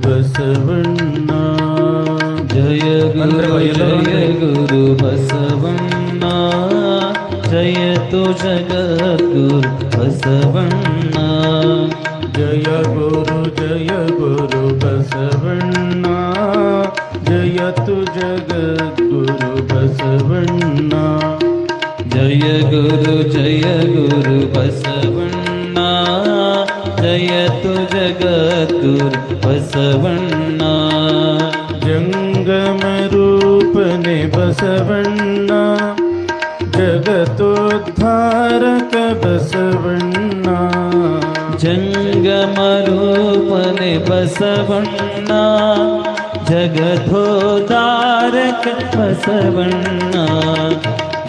ಬಸವಣ್ಣ. ಜಯ ಗುರು ಜಯ ಗುರು ಬಸವಣ್ಣ, ಜಯತು ಜಗದ್ಗುರು ಬಸವಣ್ಣ. ಜಯ ಗುರು ಬಸವಣ್ಣ, ಜಯತು ಜಗದ್ಗುರು ಬಸವಣ್ಣ. ಜಯ ಗುರು ಬಸವಣ್ಣ, ಜಯತು ಜಗದ್ಗುರು ಬಸವಣ್ಣ. ಜಂಗಮ ರೂಪನೆ ಬಸವಣ್ಣ, ಜಗತೋದ್ಧಾರಕ ಬಸವಣ್ಣ. ಜಂಗಮ ರೂಪನೆ ಬಸವಣ್ಣ, ಜಗದೋದ್ಧಾರಕ ಬಸವಣ್ಣ.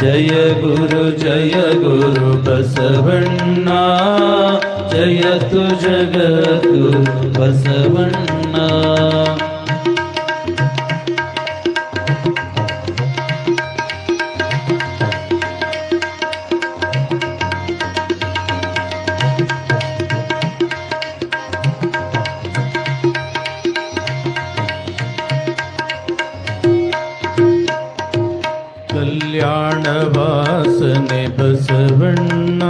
ಜಯ ಗುರು ಬಸವಣ್ಣ, ಜಯತು ಜಗದ್ಗುರು ಬಸವಣ್ಣ. ಕಲ್ಯಾಣ ವಾಸನೆ ಬಸವಣ್ಣ,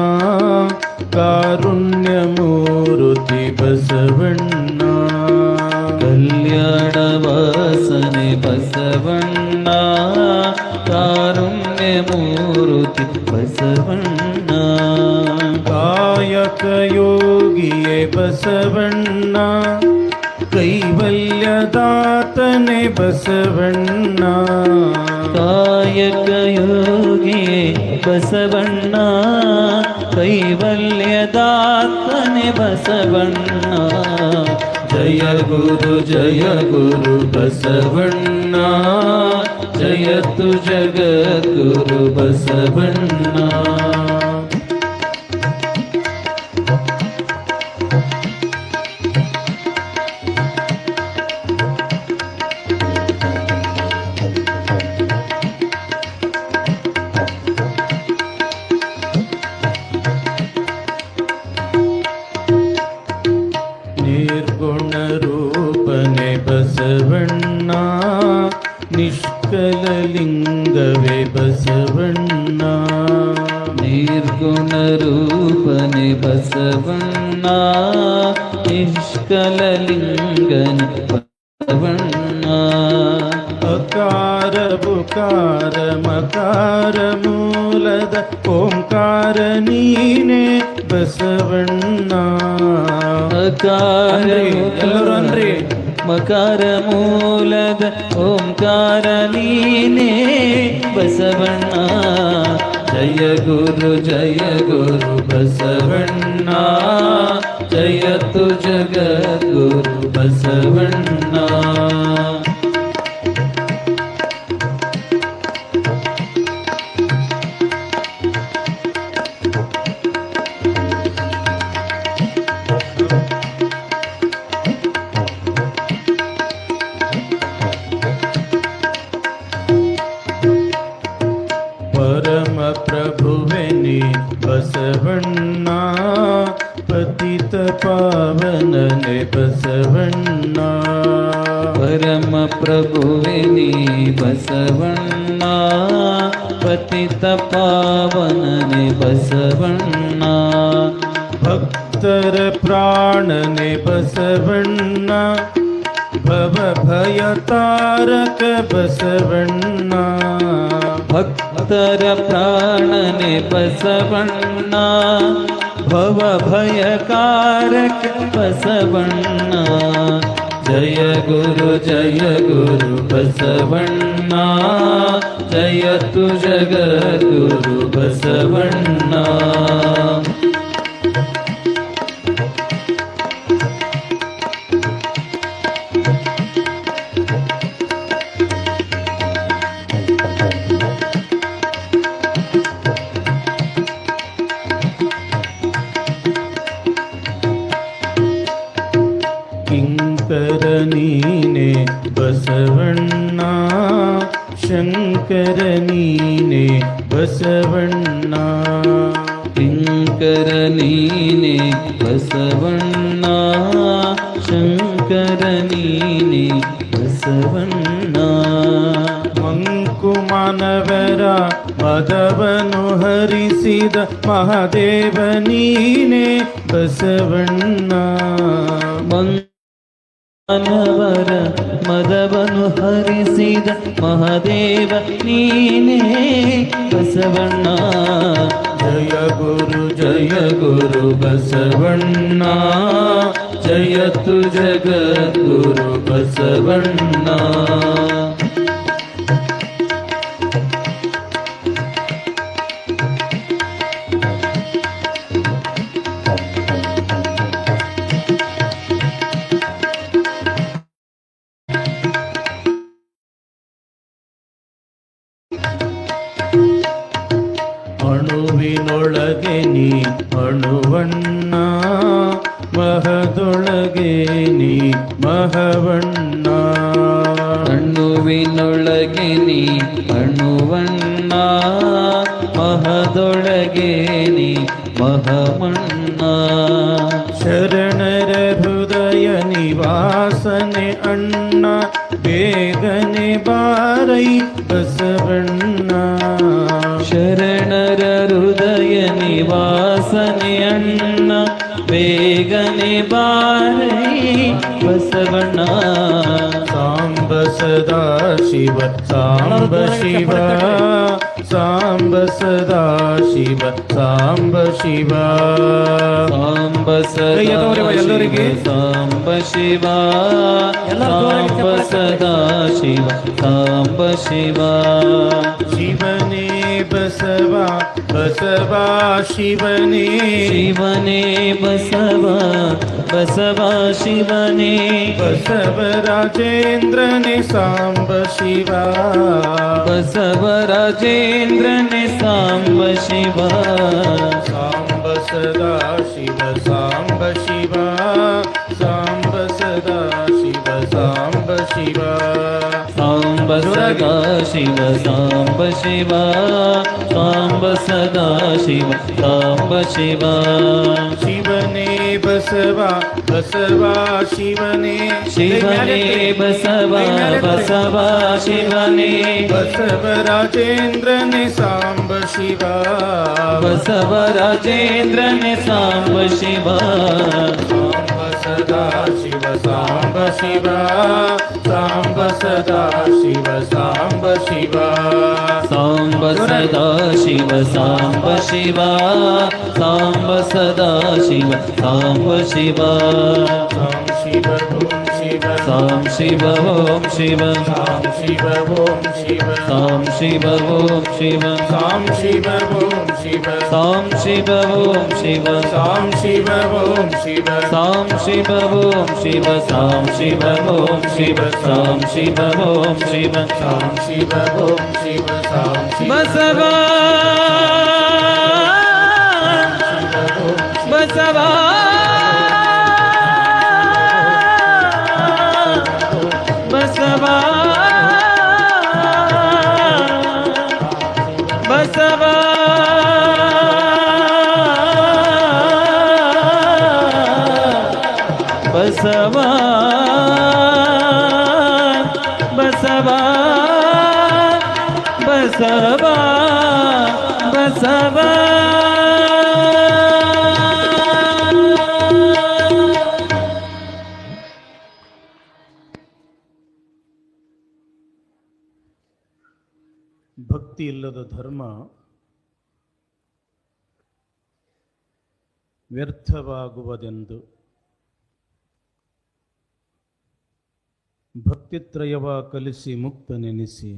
ಕಾರುಣ್ಯ ಮೂರುತಿ ಬಸವಣ್ಣ. ಕಲ್ಯಾಣ ವಾಸನೆ ಬಸವಣ್ಣ, ಕಾರುಣ್ಯ ಮೂರುತಿ ಬಸವಣ್ಣ. ಕಾಯಕ ಯೋಗಿಯೇ ಬಸವಣ್ಣ, ಕೈವಲ್ಯದಾತನೆ ಬಸವಣ್ಣ. ಕಾಯಕ ಯೋಗಿ ಬಸವಣ್ಣ, ಕೈವಲ್ಯದಾತನೆ ಬಸವಣ್ಣ. ಜಯ ಗುರು ಬಸವಣ್ಣ, ಜಯತು ಜಗದ್ಗುರು ಬಸವಣ್ಣ. ನಿರ್ಗುಣ ರೂಪನೆ ಬಸವಣ್ಣ, ನಿಷ್ಕಲ ಲಿಂಗವೇ ಬಸವಣ್ಣ. ನಿರ್ಗುಣ ರೂಪನೆ ಬಸವಣ್ಣ, ನಿಷ್ಕಲ ಲಿಂಗನ ಬಸವಣ್ಣ. ಅಕಾರ ಬುಕಾರ ಮಕಾರ ಮೂಲದ ಓಂಕಾರ ನೀನೆ ಬಸವಣ್ಣ. ಅಕಾರ ಎಲ್ಲರೂ ಅನ್ರಿ. ಮಕಾರ ಮೂಲದ ಓಂಕಾರ ನೀನೇ ಬಸವಣ್ಣ. ಜಯ ಗುರು ಬಸವಣ್ಣ, ಜಯತು ಜಗದ್ಗುರು ಬಸವಣ್ಣ. ಪರಮ ಪ್ರಭುವೆನಿ ಬಸವಣ್ಣ, ಪತಿತ ಪಾವನನೆ ಬಸವಣ್ಣ. ಪರಮ ಪ್ರಭುವೆನಿ ಬಸವಣ್ಣ, ಪತಿತ ಪಾವನನೆ ಬಸವಣ್ಣ. ಭಕ್ತರ ಪ್ರಾಣನೆ ಬಸವಣ್ಣ, ಭವ ಭಯ ತಾರಕ ಬಸವಣ್ಣ. ಭಕ್ತರ ಪ್ರಾಣನೆ ಬಸವಣ್ಣ, ಭವ ಭಯಕಾರಕ ಬಸವಣ್ಣ. ಜಯ ಗುರು ಬಸವಣ್ಣ, ಜಯತು ಜಗದ್ಗುರು ಬಸವಣ್ಣ. ಕಿಂಕರ ನೀನೆ ಬಸವಣ್ಣ, ಶಂಕರ ನೀನೆ ಬಸವಣ್ಣ. ಕಿಂಕರ ನೀನೆ ಬಸವಣ್ಣ, ಶಂಕರ ಶಂಕರ ನೀನೆ ಬಸವಣ್ಣ. ಮಂಕುಮಾನವರ ಮದವನು ಹರಿಸಿದ ಮಹಾದೇವ ನೀನೆ ಬಸವಣ್ಣ. ಮಾನವರ ಮದವನು ಹರಿಸಿದ ಮಹಾದೇವ ನೀನೇ ಬಸವಣ್ಣ. ಜಯ ಗುರು ಬಸವಣ್ಣ, ಜಯತು ಜಗದ್ಗುರು ಬಸವಣ್ಣ. ಅಣುವಿನೊಳಗೆ ನೀ ಅಣುವಣ್ಣ, ಮಹದೊಳಗೆ ನೀ ಮಹವಣ್ಣ. ಅಣುವಿನೊಳಗೆ ನೀ ಅಣುವಣ್ಣ, ಮಹದೊಳಗೆ ನೀ ಮಹವಣ್ಣ. ಶರಣರ ಹೃದಯ ನಿವಾಸನೆ ಅಣ್ಣ, ಬೇಗನೆ ಬಾರೈ ಬಸವಣ್ಣ. ಶರಣರ ಹೃದಯ ನಿವಾಸನೆ ಅಣ್ಣ, ಬೇಗನೆ ಬಾರೈ ಬಸವಣ್ಣ. ಸಾಂಬ ಸದಾ ಶಿವ ಸಾಂಬ ಶಿವ, ಸಾಂಬ ಸದಾ ಶಿವ ಸಾಂಬ ಶಿವ. ಸಾಂಬ ಸದಾ ಎಲ್ಲರಿಗೆ ಸಾಂಬ ಶಿವ, ಸಾಂಬ ಸದಾ ಶಿವ ಸಾಂಬ ಶಿವ. ಶಿವನೇ ಬಸವ ಬಸವ ಶಿವನೇ, ಶಿವನೇ ಬಸವ ಬಸವ ಶಿವನೇ. ಬಸವರಾಜೇಂದ್ರನೇ ಸಾಂಬ ಶಿವ, ಬಸವರಾಜೇಂದ್ರನೇ ಸಾಂಬ ಶಿವ. ಸಾಂಬ ಸದಾ ಶಿವ ಸಾಂಬ ಶಿವ, ಸಾಂಬ ಸದಾ ಶಿವ ಸಾಂಬ ಶಿವ. ಸಾಂಬ ಸದಾ ಶಿವ ಸಾಂಬ ಶಿವ, ಸಾಂಬ ಸದಾ ಶಿವ ಸಾಂಬ ಶಿವ. ಶಿವನೇ ಬಸವ ಬಸವ ಶಿವನೇ, ಶಿವನೇ ಬಸವ ಬಸವ ಶಿವನೇ. ಬಸವರಾಜೇಂದ್ರನೇ ಸಾಂಬ ಶಿವ, ಬಸವರಾಜೇಂದ್ರನೇ ಸಾಂಬ ಶಿವ. ಸಾಂಬ ಸದಾ ಶಿವ ಸಾಂಬ ಶಿವ, ಸಾಂಬ ಸದಾ ಶಿವ ಸಾಂಬ ಶಿವ. ಸಾಂಬ ಸದಾ ಶಿವ ಸಾಂಬ ಶಿವ, ಸಾಂಬ ಸದಾ ಶಿವ ಸಾಂಬ ಶಿವ. ಸಾಂ ಶಿವ ಓಂ ಶಿವ, ಸಾಂ ಶಿವ ಓಂ ಶಿವ, ಸಾಂ ಶಿವ ಓಂ ಶಿವ, ಸಾಂ ಶಿವ ಓಂ ಶಿವ, ಸಾಂ ಶಿವ ಓಂ ಶಿವ, ಸಾಂ ಶಿವ ಓಂ ಶಿವ, ಸಾಂ ಶಿವ ಓಂ ಶಿವ, ಸಾಂ ಶಿವ ಓಂ ಶಿವ, ಸಾಂ ಶಿವ ಓಂ ಶಿವ, ಸಾಂ ಶಿವ ಓಂ ಶಿವ. ಸಾಂ ಶಿವ ಓಂ ಶಿವ, ಸಾಂ ಶಿವ ಬಸವ ಬಸವ ಬಸವ ಬಸವ ಬಸವ ಬಸವ ಬಸವ ಬಸವ. ಭಕ್ತಿ ಇಲ್ಲದ ಧರ್ಮ ವ್ಯರ್ಥವಾಗುವುದೆಂದು ಭಕ್ತಿತ್ರಯವ ಕಲಿಸಿ ಮುಕ್ತನೆನಿಸಿ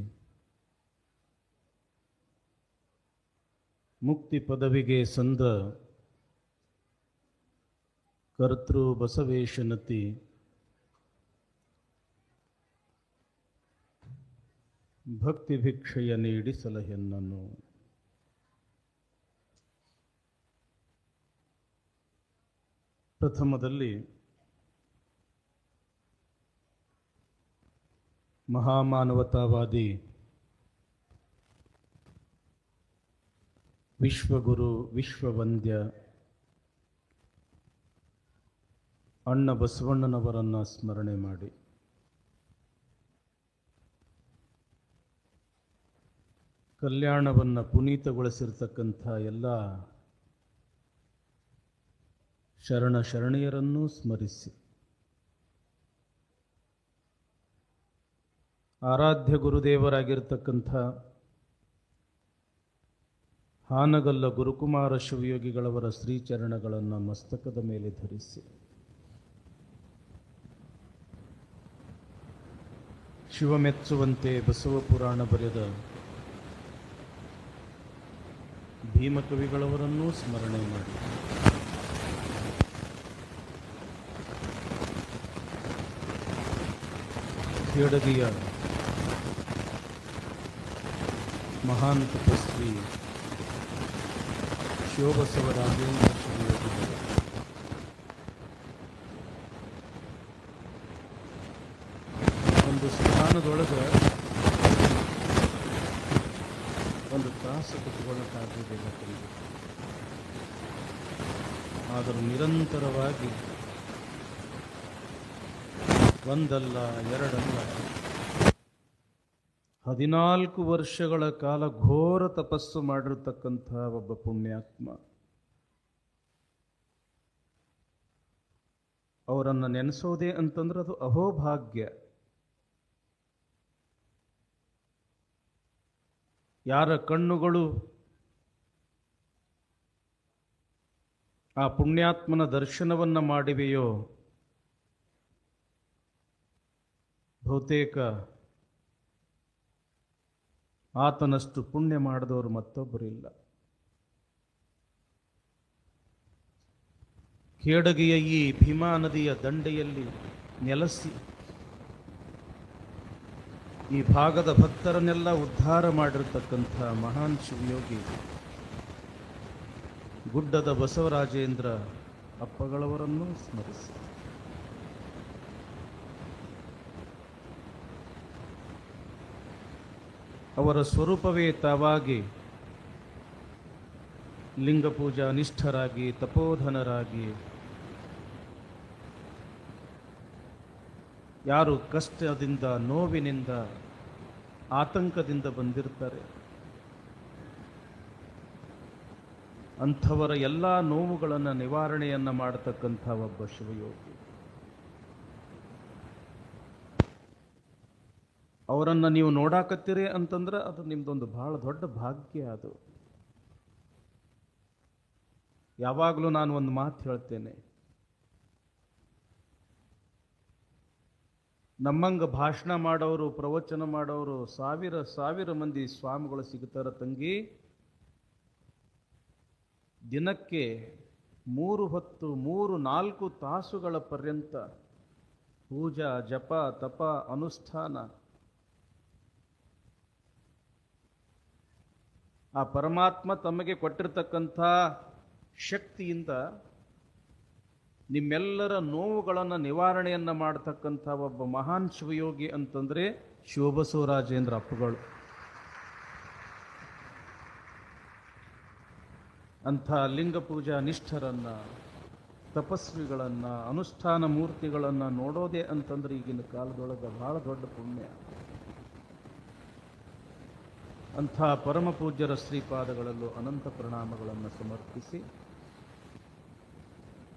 ಮುಕ್ತಿ ಪದವಿಗೆ ಸಂದ ಕರ್ತೃ ಬಸವೇಶನತಿ ಭಕ್ತಿ ಭಿಕ್ಷೆಯ ನೀಡಿ ಸಲಹೆನ್ನನು. ಪ್ರಥಮದಲ್ಲಿ ಮಹಾಮಾನವತಾವಾದಿ ವಿಶ್ವಗುರು ವಿಶ್ವವಂದ್ಯ ಅಣ್ಣ ಬಸವಣ್ಣನವರನ್ನು ಸ್ಮರಣೆ ಮಾಡಿ ಕಲ್ಯಾಣವನ್ನು ಪುನೀತಗೊಳಿಸಿರ್ತಕ್ಕಂಥ ಎಲ್ಲ ಶರಣ ಶರಣೆಯರನ್ನೂ ಸ್ಮರಿಸಿ ಆರಾಧ್ಯ ಗುರುದೇವರಾಗಿರ್ತಕ್ಕಂಥ ಹಾನಗಲ್ಲ ಗುರುಕುಮಾರ ಶಿವಯೋಗಿಗಳವರ ಶ್ರೀಚರಣಗಳನ್ನು ಮಸ್ತಕದ ಮೇಲೆ ಧರಿಸಿ ಶಿವಮೆಚ್ಚುವಂತೆ ಬಸವ ಪುರಾಣ ಬರೆದ ಭೀಮಕವಿಗಳವರನ್ನೂ ಸ್ಮರಣೆ ಮಾಡಿ ಖೇಡಗಿಯ ಮಹಾನ್ ತಪಸ್ವಿ ಶಿವಬಸವ ರಾಜೇಂದ್ರ ಶಿವಯೋಗಿಗಳು ಒಂದು ಸ್ಥಾನದೊಳಗೆ ಒಂದು ತಾಸು ಕುತ್ಕೊಳ್ಳೋಕ್ಕಾಗಲಿಲ್ಲ ಕಲಿಗೆ. ಆದರೂ ನಿರಂತರವಾಗಿ ಒಂದಲ್ಲ ಎರಡಲ್ಲ 14 ವರ್ಷಗಳ ಕಾಲ ಘೋರ ತಪಸ್ಸು ಮಾಡಿರ್ತಕ್ಕಂಥ ಒಬ್ಬ ಪುಣ್ಯಾತ್ಮ. ಅವರನ್ನು ನೆನೆಸೋದೇ ಅಂತಂದ್ರೆ ಅದು ಅಹೋಭಾಗ್ಯ. ಯಾರ ಕಣ್ಣುಗಳು ಆ ಪುಣ್ಯಾತ್ಮನ ದರ್ಶನವನ್ನು ಮಾಡಿವೆಯೋ ಬಹುತೇಕ ಆತನಷ್ಟು ಪುಣ್ಯ ಮಾಡಿದವರು ಮತ್ತೊಬ್ಬರಿಲ್ಲ. ಖೇಡಗಿಯ ಈ ಭೀಮಾ ನದಿಯ ದಂಡೆಯಲ್ಲಿ ನೆಲೆಸಿ ಈ ಭಾಗದ ಭಕ್ತರನ್ನೆಲ್ಲ ಉದ್ಧಾರ ಮಾಡಿರ್ತಕ್ಕಂಥ ಮಹಾನ್ ಶಿವಯೋಗಿ ಗುಡ್ಡದ ಬಸವರಾಜೇಂದ್ರ ಅಪ್ಪಗಳವರನ್ನು ಸ್ಮರಿಸಿ ಅವರ ಸ್ವರೂಪವೇ ತಾವಾಗಿ ಲಿಂಗಪೂಜಾ ನಿಷ್ಠರಾಗಿ ತಪೋಧನರಾಗಿ ಯಾರು ಕಷ್ಟದಿಂದ ನೋವಿನಿಂದ ಆತಂಕದಿಂದ ಬಂದಿರ್ತಾರೆ ಅಂಥವರ ಎಲ್ಲ ನೋವುಗಳನ್ನು ನಿವಾರಣೆಯನ್ನು ಮಾಡತಕ್ಕಂಥ ಒಬ್ಬ ಶಿವಯೋಗಿ. ಅವರನ್ನು ನೀವು ನೋಡಾಕತ್ತೀರಿ ಅಂತಂದ್ರೆ ಅದು ನಿಮ್ದೊಂದು ಬಹಳ ದೊಡ್ಡ ಭಾಗ್ಯ. ಅದು ಯಾವಾಗಲೂ ನಾನು ಒಂದು ಮಾತು ಹೇಳ್ತೇನೆ, ನಮ್ಮಂಗ ಭಾಷಣ ಮಾಡೋರು ಪ್ರವಚನ ಮಾಡೋರು ಸಾವಿರ ಮಂದಿ ಸ್ವಾಮಿಗಳು ಸಿಗ್ತಾರ ತಂಗಿ. ದಿನಕ್ಕೆ 3 ಹೊತ್ತು 3-4 ತಾಸುಗಳ ಪರ್ಯಂತ ಪೂಜಾ ಜಪ ತಪ ಅನುಷ್ಠಾನ ಆ ಪರಮಾತ್ಮ ತಮಗೆ ಕೊಟ್ಟಿರ್ತಕ್ಕಂಥ ಶಕ್ತಿಯಿಂದ ನಿಮ್ಮೆಲ್ಲರ ನೋವುಗಳನ್ನು ನಿವಾರಣೆಯನ್ನು ಮಾಡತಕ್ಕಂಥ ಒಬ್ಬ ಮಹಾನ್ ಶಿವಯೋಗಿ ಅಂತಂದರೆ ಶಿವಬಸವರಾಜೇಂದ್ರ ಅಪ್ಪಗಳು. ಅಂಥ ಲಿಂಗ ಪೂಜಾ ನಿಷ್ಠರನ್ನು ತಪಸ್ವಿಗಳನ್ನು ಅನುಷ್ಠಾನ ಮೂರ್ತಿಗಳನ್ನು ನೋಡೋದೇ ಅಂತಂದ್ರೆ ಈಗಿನ ಕಾಲದೊಳಗೆ ಬಹಳ ದೊಡ್ಡ ಪುಣ್ಯ. ಅಂಥ ಪರಮ ಪೂಜ್ಯರ ಶ್ರೀಪಾದಗಳಲ್ಲೂ ಅನಂತ ಪ್ರಣಾಮಗಳನ್ನು ಸಮರ್ಪಿಸಿ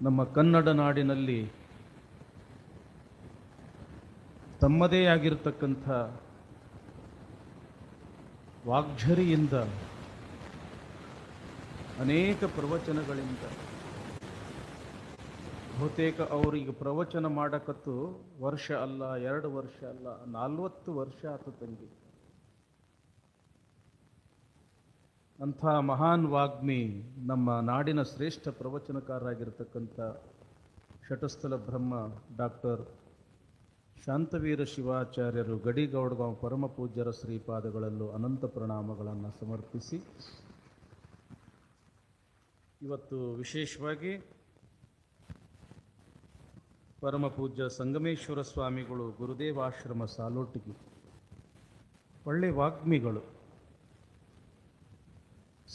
ನಮ್ಮ ಕನ್ನಡ ನಾಡಿನಲ್ಲಿ ತಮ್ಮದೇ ಆಗಿರತಕ್ಕಂಥ ವಾಗ್ಝರಿಯಿಂದ ಅನೇಕ ಪ್ರವಚನಗಳಿಂದ ಬಹುತೇಕ ಅವರಿಗೆ ಪ್ರವಚನ ಮಾಡಕತ್ತು ವರ್ಷ ಅಲ್ಲ 2 ವರ್ಷ ಅಲ್ಲ 40 ವರ್ಷ ಆತು ತಂಗಿ. ಅಂಥ ಮಹಾನ್ ವಾಗ್ಮಿ ನಮ್ಮ ನಾಡಿನ ಶ್ರೇಷ್ಠ ಪ್ರವಚನಕಾರರಾಗಿರ್ತಕ್ಕಂಥ ಶಟಸ್ಥಲ ಬ್ರಹ್ಮ ಡಾಕ್ಟರ್ ಶಾಂತವೀರ ಶಿವಾಚಾರ್ಯರು ಗಡಿಗೌಡಗಾಂವ್ ಪರಮ ಪೂಜ್ಯರ ಶ್ರೀಪಾದಗಳಲ್ಲೂ ಅನಂತ ಪ್ರಣಾಮಗಳನ್ನು ಸಮರ್ಪಿಸಿ ಇವತ್ತು ವಿಶೇಷವಾಗಿ ಪರಮ ಪೂಜ್ಯ ಸಂಗಮೇಶ್ವರ ಸ್ವಾಮಿಗಳು ಗುರುದೇವಾಶ್ರಮ ಸಾಲೋಟಿಗೆ ಒಳ್ಳೆ ವಾಗ್ಮಿಗಳು,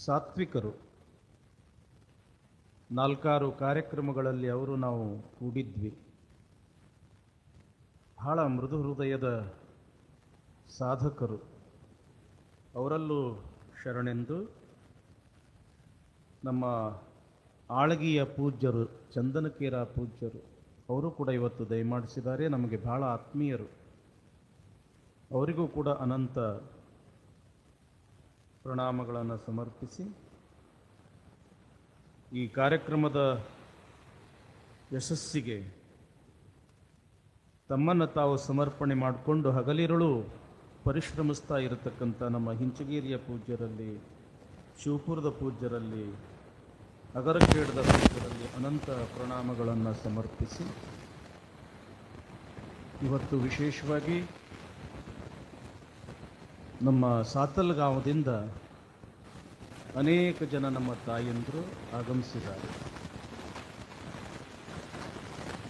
ಸಾತ್ವಿಕರು. 4-6 ಕಾರ್ಯಕ್ರಮಗಳಲ್ಲಿ ಅವರು ನಾವು ಕೂಡಿದ್ವಿ. ಬಹಳ ಮೃದು ಹೃದಯದ ಸಾಧಕರು, ಅವರಲ್ಲೂ ಶರಣೆಂದು ನಮ್ಮ ಆಳಗಿಯ ಪೂಜ್ಯರು, ಚಂದನಕೇರ ಪೂಜ್ಯರು, ಅವರು ಕೂಡ ಇವತ್ತು ದಯಮಾಡಿಸಿದ್ದಾರೆ. ನಮಗೆ ಬಹಳ ಆತ್ಮೀಯರು. ಅವರಿಗೂ ಕೂಡ ಅನಂತ ಪ್ರಣಾಮಗಳನ್ನು ಸಮರ್ಪಿಸಿ ಈ ಕಾರ್ಯಕ್ರಮದ ಯಶಸ್ಸಿಗೆ ತಮ್ಮನ್ನು ತಾವು ಸಮರ್ಪಣೆ ಮಾಡಿಕೊಂಡು ಹಗಲಿರುಳು ಪರಿಶ್ರಮಿಸ್ತಾ ಇರತಕ್ಕಂಥ ನಮ್ಮ ಹಿಂಚಗೇರಿಯ ಪೂಜ್ಯರಲ್ಲಿ, ಶಿವಪುರದ ಪೂಜ್ಯರಲ್ಲಿ, ಅಗರಖೇಡದ ಪೂಜ್ಯರಲ್ಲಿ ಅನಂತ ಪ್ರಣಾಮಗಳನ್ನು ಸಮರ್ಪಿಸಿ ಇವತ್ತು ವಿಶೇಷವಾಗಿ ನಮ್ಮ ಸಾತಲ್ಗಾಂವದಿಂದ ಅನೇಕ ಜನ ನಮ್ಮ ತಾಯಂದರು ಆಗಮಿಸಿದ್ದಾರೆ.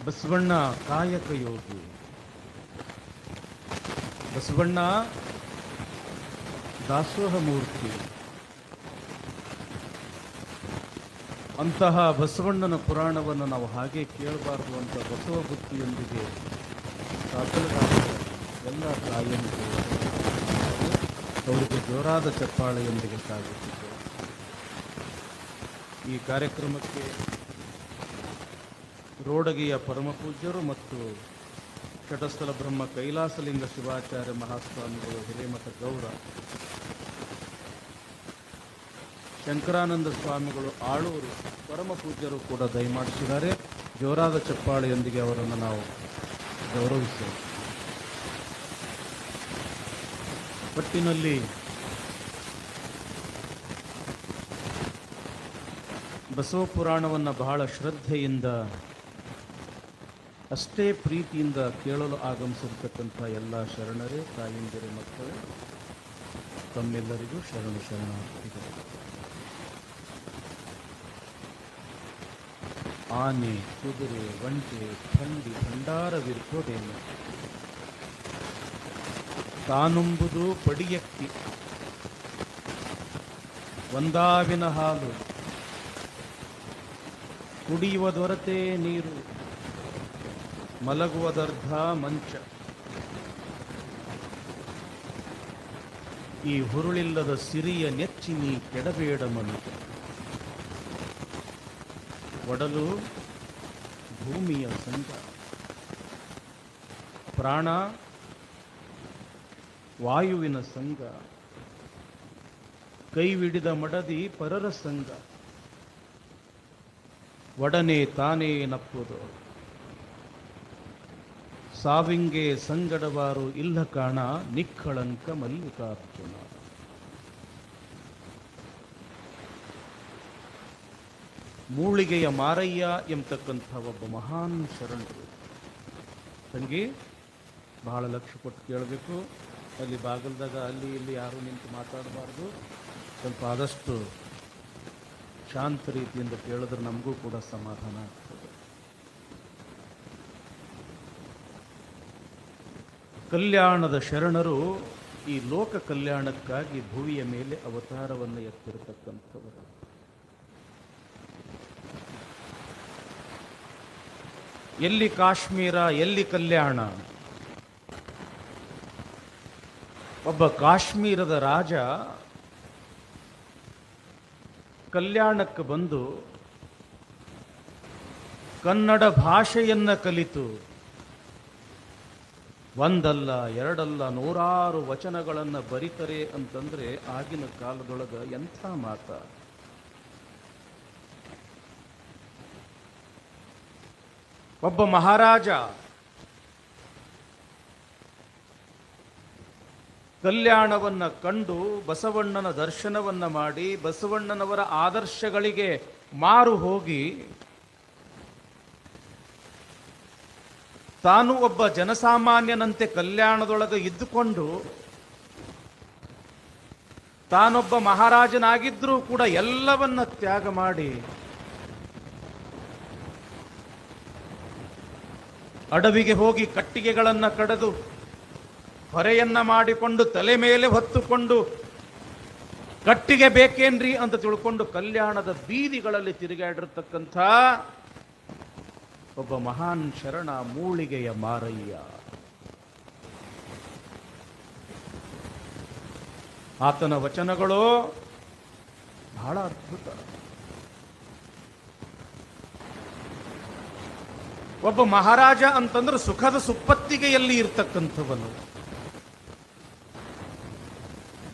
ಬಸವಣ್ಣ ಕಾಯಕ ಯೋಗಿ, ಬಸವಣ್ಣ ದಾಸೋಹ ಮೂರ್ತಿ, ಅಂತಹ ಬಸವಣ್ಣನ ಪುರಾಣವನ್ನು ನಾವು ಹಾಗೆ ಕೇಳಬಾರ್ದು ಅಂತ ಬಸವ ಬುದ್ಧಿಯೊಂದಿಗೆ ಸಾತಲಗಾಮದ ಎಲ್ಲ ತಾಯಂದಿರು ಅವರಿಗೆ ಜೋರಾದ ಚಪ್ಪಾಳೆಯೊಂದಿಗೆ ಸಾಗುತ್ತಿದೆ. ಈ ಕಾರ್ಯಕ್ರಮಕ್ಕೆ ರೋಡಗಿಯ ಪರಮಪೂಜ್ಯರು ಮತ್ತು ಷಟಸ್ಥಲ ಬ್ರಹ್ಮ ಕೈಲಾಸಲಿಂಗ ಶಿವಾಚಾರ್ಯ ಮಹಾಸ್ವಾಮಿಗಳು, ಹಿರೇಮಠ ಗೌರ, ಶಂಕರಾನಂದ ಸ್ವಾಮಿಗಳು ಆಳೂರು ಪರಮಪೂಜ್ಯರು ಕೂಡ ದಯಮಾಡಿಸಿದ್ದಾರೆ. ಜೋರಾದ ಚಪ್ಪಾಳೆಯೊಂದಿಗೆ ಅವರನ್ನು ನಾವು ಗೌರವಿಸೋಣ. ಒಟ್ಟಿನಲ್ಲಿ ಬಸವ ಪುರಾಣವನ್ನು ಬಹಳ ಶ್ರದ್ಧೆಯಿಂದ, ಅಷ್ಟೇ ಪ್ರೀತಿಯಿಂದ ಕೇಳಲು ಆಗಮಿಸಿರ್ತಕ್ಕಂಥ ಎಲ್ಲ ಶರಣರೇ, ತಾಯಂದಿರೇ, ಮಕ್ಕಳೇ, ತಮ್ಮೆಲ್ಲರಿಗೂ ಶರಣಾರ್ಥಿಗಳು. ಆನೆ, ಕುದುರೆ, ಒಂಟೆ, ಖಂಡಿ, ಭಂಡಾರವಿರ್ಕೋದೇನು, ತಾನುಂಬುದು ಪಡಿಯಕ್ಕಿ, ಒಂದಾವಿನ ಹಾಲು, ಕುಡಿಯುವ ದೊರತೆ ನೀರು, ಮಲಗುವುದರ್ಧ ಮಂಚ, ಈ ಹುರುಳಿಲ್ಲದ ಸಿರಿಯ ನೆಚ್ಚಿನಿ ಕೆಡಬೇಡ ಮನುಜ, ಒಡಲು ಭೂಮಿಯ ಸಂಗ, ಪ್ರಾಣ ವಾಯುವಿನ ಸಂಗ, ಕೈವಿಡಿದ ಮಡದಿ ಪರರ ಸಂಗ, ಒಡನೆ ತಾನೇ ನಪ್ಪುದು, ಸಾವಿಂಗೆ ಸಂಗಡವಾರು ಇಲ್ಲ ಕಾಣ, ನಿಕ್ಕಳಂಕ ಮಲ್ಲಿಕಾರ್ಜುನ. ಮೂಳಿಗೆಯ ಮಾರಯ್ಯ ಎಂಬತಕ್ಕಂಥ ಒಬ್ಬ ಮಹಾನ್ ಶರಣರು. ತಂಗಿ, ಬಹಳ ಲಕ್ಷ್ಯ ಕೊಟ್ಟು ಕೇಳಬೇಕು. ಅಲ್ಲಿ ಬಾಗಿಲ್ದಾಗ ಅಲ್ಲಿ ಇಲ್ಲಿ ಯಾರೂ ನಿಂತು ಮಾತಾಡಬಾರ್ದು. ಸ್ವಲ್ಪ ಆದಷ್ಟು ಶಾಂತ ರೀತಿಯಿಂದ ಕೇಳಿದ್ರೆ ನಮಗೂ ಕೂಡ ಸಮಾಧಾನ ಆಗ್ತದೆ. ಕಲ್ಯಾಣದ ಶರಣರು ಈ ಲೋಕ ಕಲ್ಯಾಣಕ್ಕಾಗಿ ಭುವಿಯ ಮೇಲೆ ಅವತಾರವನ್ನು ಎತ್ತಿರತಕ್ಕಂಥವರು. ಎಲ್ಲಿ ಕಾಶ್ಮೀರ, ಎಲ್ಲಿ ಕಲ್ಯಾಣ? ಒಬ್ಬ ಕಾಶ್ಮೀರದ ರಾಜ ಕಲ್ಯಾಣಕ್ಕೆ ಬಂದು ಕನ್ನಡ ಭಾಷೆಯನ್ನ ಕಲಿತು ಒಂದಲ್ಲ ಎರಡಲ್ಲ 100 ವಚನಗಳನ್ನು ಬರಿತಾರೆ ಅಂತಂದ್ರೆ ಆಗಿನ ಕಾಲದೊಳಗ ಎಂಥ ಮಾತ. ಒಬ್ಬ ಮಹಾರಾಜ ಕಲ್ಯಾಣವನ್ನ ಕಂಡು ಬಸವಣ್ಣನ ದರ್ಶನವನ್ನ ಮಾಡಿ ಬಸವಣ್ಣನವರ ಆದರ್ಶಗಳಿಗೆ ಮಾರು ಹೋಗಿ ತಾನು ಒಬ್ಬ ಜನಸಾಮಾನ್ಯನಂತೆ ಕಲ್ಯಾಣದೊಳಗೆ ಇದ್ದುಕೊಂಡು ತಾನೊಬ್ಬ ಮಹಾರಾಜನಾಗಿದ್ರೂ ಕೂಡ ಎಲ್ಲವನ್ನ ತ್ಯಾಗ ಮಾಡಿ ಅಡವಿಗೆ ಹೋಗಿ ಕಟ್ಟಿಗೆಗಳನ್ನ ಕಡಿದು ಹೊರೆಯನ್ನ ಮಾಡಿಕೊಂಡು ತಲೆ ಮೇಲೆ ಹೊತ್ತುಕೊಂಡು ಕಟ್ಟಿಗೆ ಬೇಕೇನ್ರಿ ಅಂತ ತಿಳ್ಕೊಂಡು ಕಲ್ಯಾಣದ ಬೀದಿಗಳಲ್ಲಿ ತಿರುಗಾಡಿರ್ತಕ್ಕಂಥ ಒಬ್ಬ ಮಹಾನ್ ಶರಣ ಮೂಳಿಗೆಯ ಮಾರಯ್ಯ. ಆತನ ವಚನಗಳು ಬಹಳ ಅದ್ಭುತ. ಒಬ್ಬ ಮಹಾರಾಜ ಅಂತಂದ್ರೆ ಸುಖದ ಸುಪ್ಪತ್ತಿಗೆಯಲ್ಲಿ ಇರ್ತಕ್ಕಂಥವನು.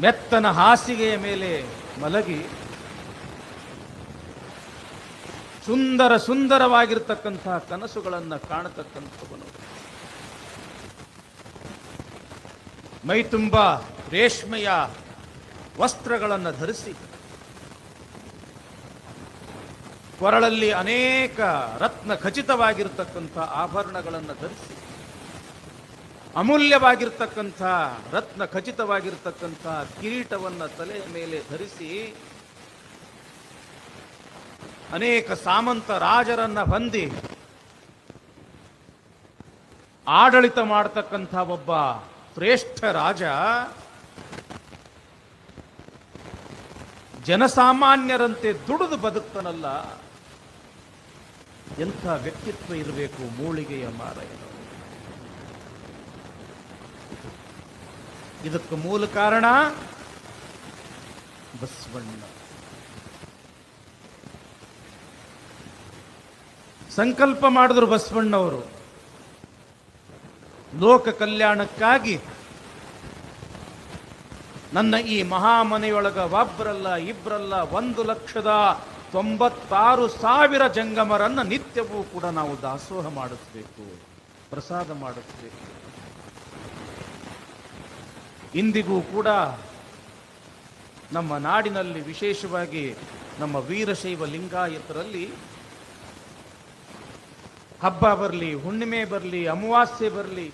ಮೆತ್ತನ ಹಾಸಿಗೆಯ ಮೇಲೆ ಮಲಗಿ ಸುಂದರವಾಗಿರ್ತಕ್ಕಂತಹ ಕನಸುಗಳನ್ನು ಕಾಣತಕ್ಕಂಥವನು. ಮೈ ತುಂಬ ರೇಷ್ಮೆಯ ವಸ್ತ್ರಗಳನ್ನು ಧರಿಸಿ, ಕೊರಳಲ್ಲಿ ಅನೇಕ ರತ್ನ ಖಚಿತವಾಗಿರ್ತಕ್ಕಂಥ ಆಭರಣಗಳನ್ನು ಧರಿಸಿ, ಅಮೂಲ್ಯವಾಗಿರ್ತಕ್ಕಂಥ ರತ್ನ ಖಚಿತವಾಗಿರ್ತಕ್ಕಂಥ ಕಿರೀಟವನ್ನು ತಲೆಯ ಮೇಲೆ ಧರಿಸಿ, ಅನೇಕ ಸಾಮಂತ ರಾಜರನ್ನ ಹೊಂದಿ ಆಡಳಿತ ಮಾಡತಕ್ಕಂಥ ಒಬ್ಬ ಶ್ರೇಷ್ಠ ರಾಜ ಜನಸಾಮಾನ್ಯರಂತೆ ದುಡಿದು ಬದುಕ್ತಾನಲ್ಲ, ಎಂಥ ವ್ಯಕ್ತಿತ್ವ ಇರಬೇಕು ಮೂಳಿಗೆಯ ಮಾರಾಯಣ. ಇದಕ್ಕೆ ಮೂಲ ಕಾರಣ ಬಸವಣ್ಣ. ಸಂಕಲ್ಪ ಮಾಡಿದ್ರು ಬಸವಣ್ಣವರು, ಲೋಕ ಕಲ್ಯಾಣಕ್ಕಾಗಿ ನನ್ನ ಈ ಮಹಾಮನೆಯೊಳಗ ಒಬ್ಬರಲ್ಲ ಇಬ್ಬರಲ್ಲ 1,96,000 ಜಂಗಮರನ್ನ ನಿತ್ಯವೂ ಕೂಡ ನಾವು ದಾಸೋಹ ಮಾಡಿಸ್ಬೇಕು, ಪ್ರಸಾದ ಮಾಡಿಸ್ಬೇಕು. ಇಂದಿಗೂ ಕೂಡ ನಮ್ಮ ನಾಡಿನಲ್ಲಿ, ವಿಶೇಷವಾಗಿ ನಮ್ಮ ವೀರಶೈವ ಲಿಂಗಾಯತರಲ್ಲಿ ಹಬ್ಬ ಬರಲಿ, ಹುಣ್ಣಿಮೆ ಬರಲಿ, ಅಮಾವಾಸ್ಯೆ ಬರಲಿ,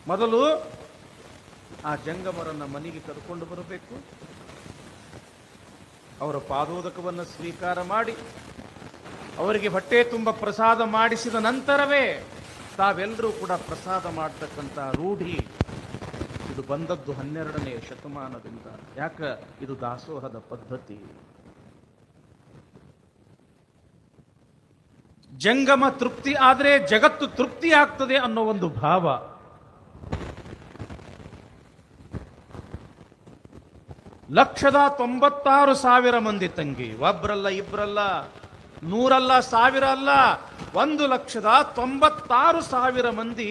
ಮೊದಲು ಆ ಜಂಗಮರನ್ನ ಮನೆಗೆ ಕರ್ಕೊಂಡು ಬರಬೇಕು. ಅವರ ಪಾದೋದಕವನ್ನು ಸ್ವೀಕಾರ ಮಾಡಿ ಅವರಿಗೆ ಹೊಟ್ಟೆ ತುಂಬ ಪ್ರಸಾದ ಮಾಡಿಸಿದ ನಂತರವೇ ತಾವೆಲ್ಲರೂ ಕೂಡ ಪ್ರಸಾದ ಮಾಡತಕ್ಕಂಥ ರೂಢಿ ಇದು ಬಂದದ್ದು 12ನೇ ಶತಮಾನದಿಂದ. ಯಾಕ ಇದು ದಾಸೋಹದ ಪದ್ಧತಿ. ಜಂಗಮ ತೃಪ್ತಿ ಆದ್ರೆ ಜಗತ್ತು ತೃಪ್ತಿ ಆಗ್ತದೆ ಅನ್ನೋ ಒಂದು ಭಾವ. ಲಕ್ಷದ 96,000 ಮಂದಿ ತಂಗಿ, ಒಬ್ರಲ್ಲ ಇಬ್ರಲ್ಲ 100 ಅಲ್ಲ 1000 ಅಲ್ಲ, 1,96,000 ಮಂದಿ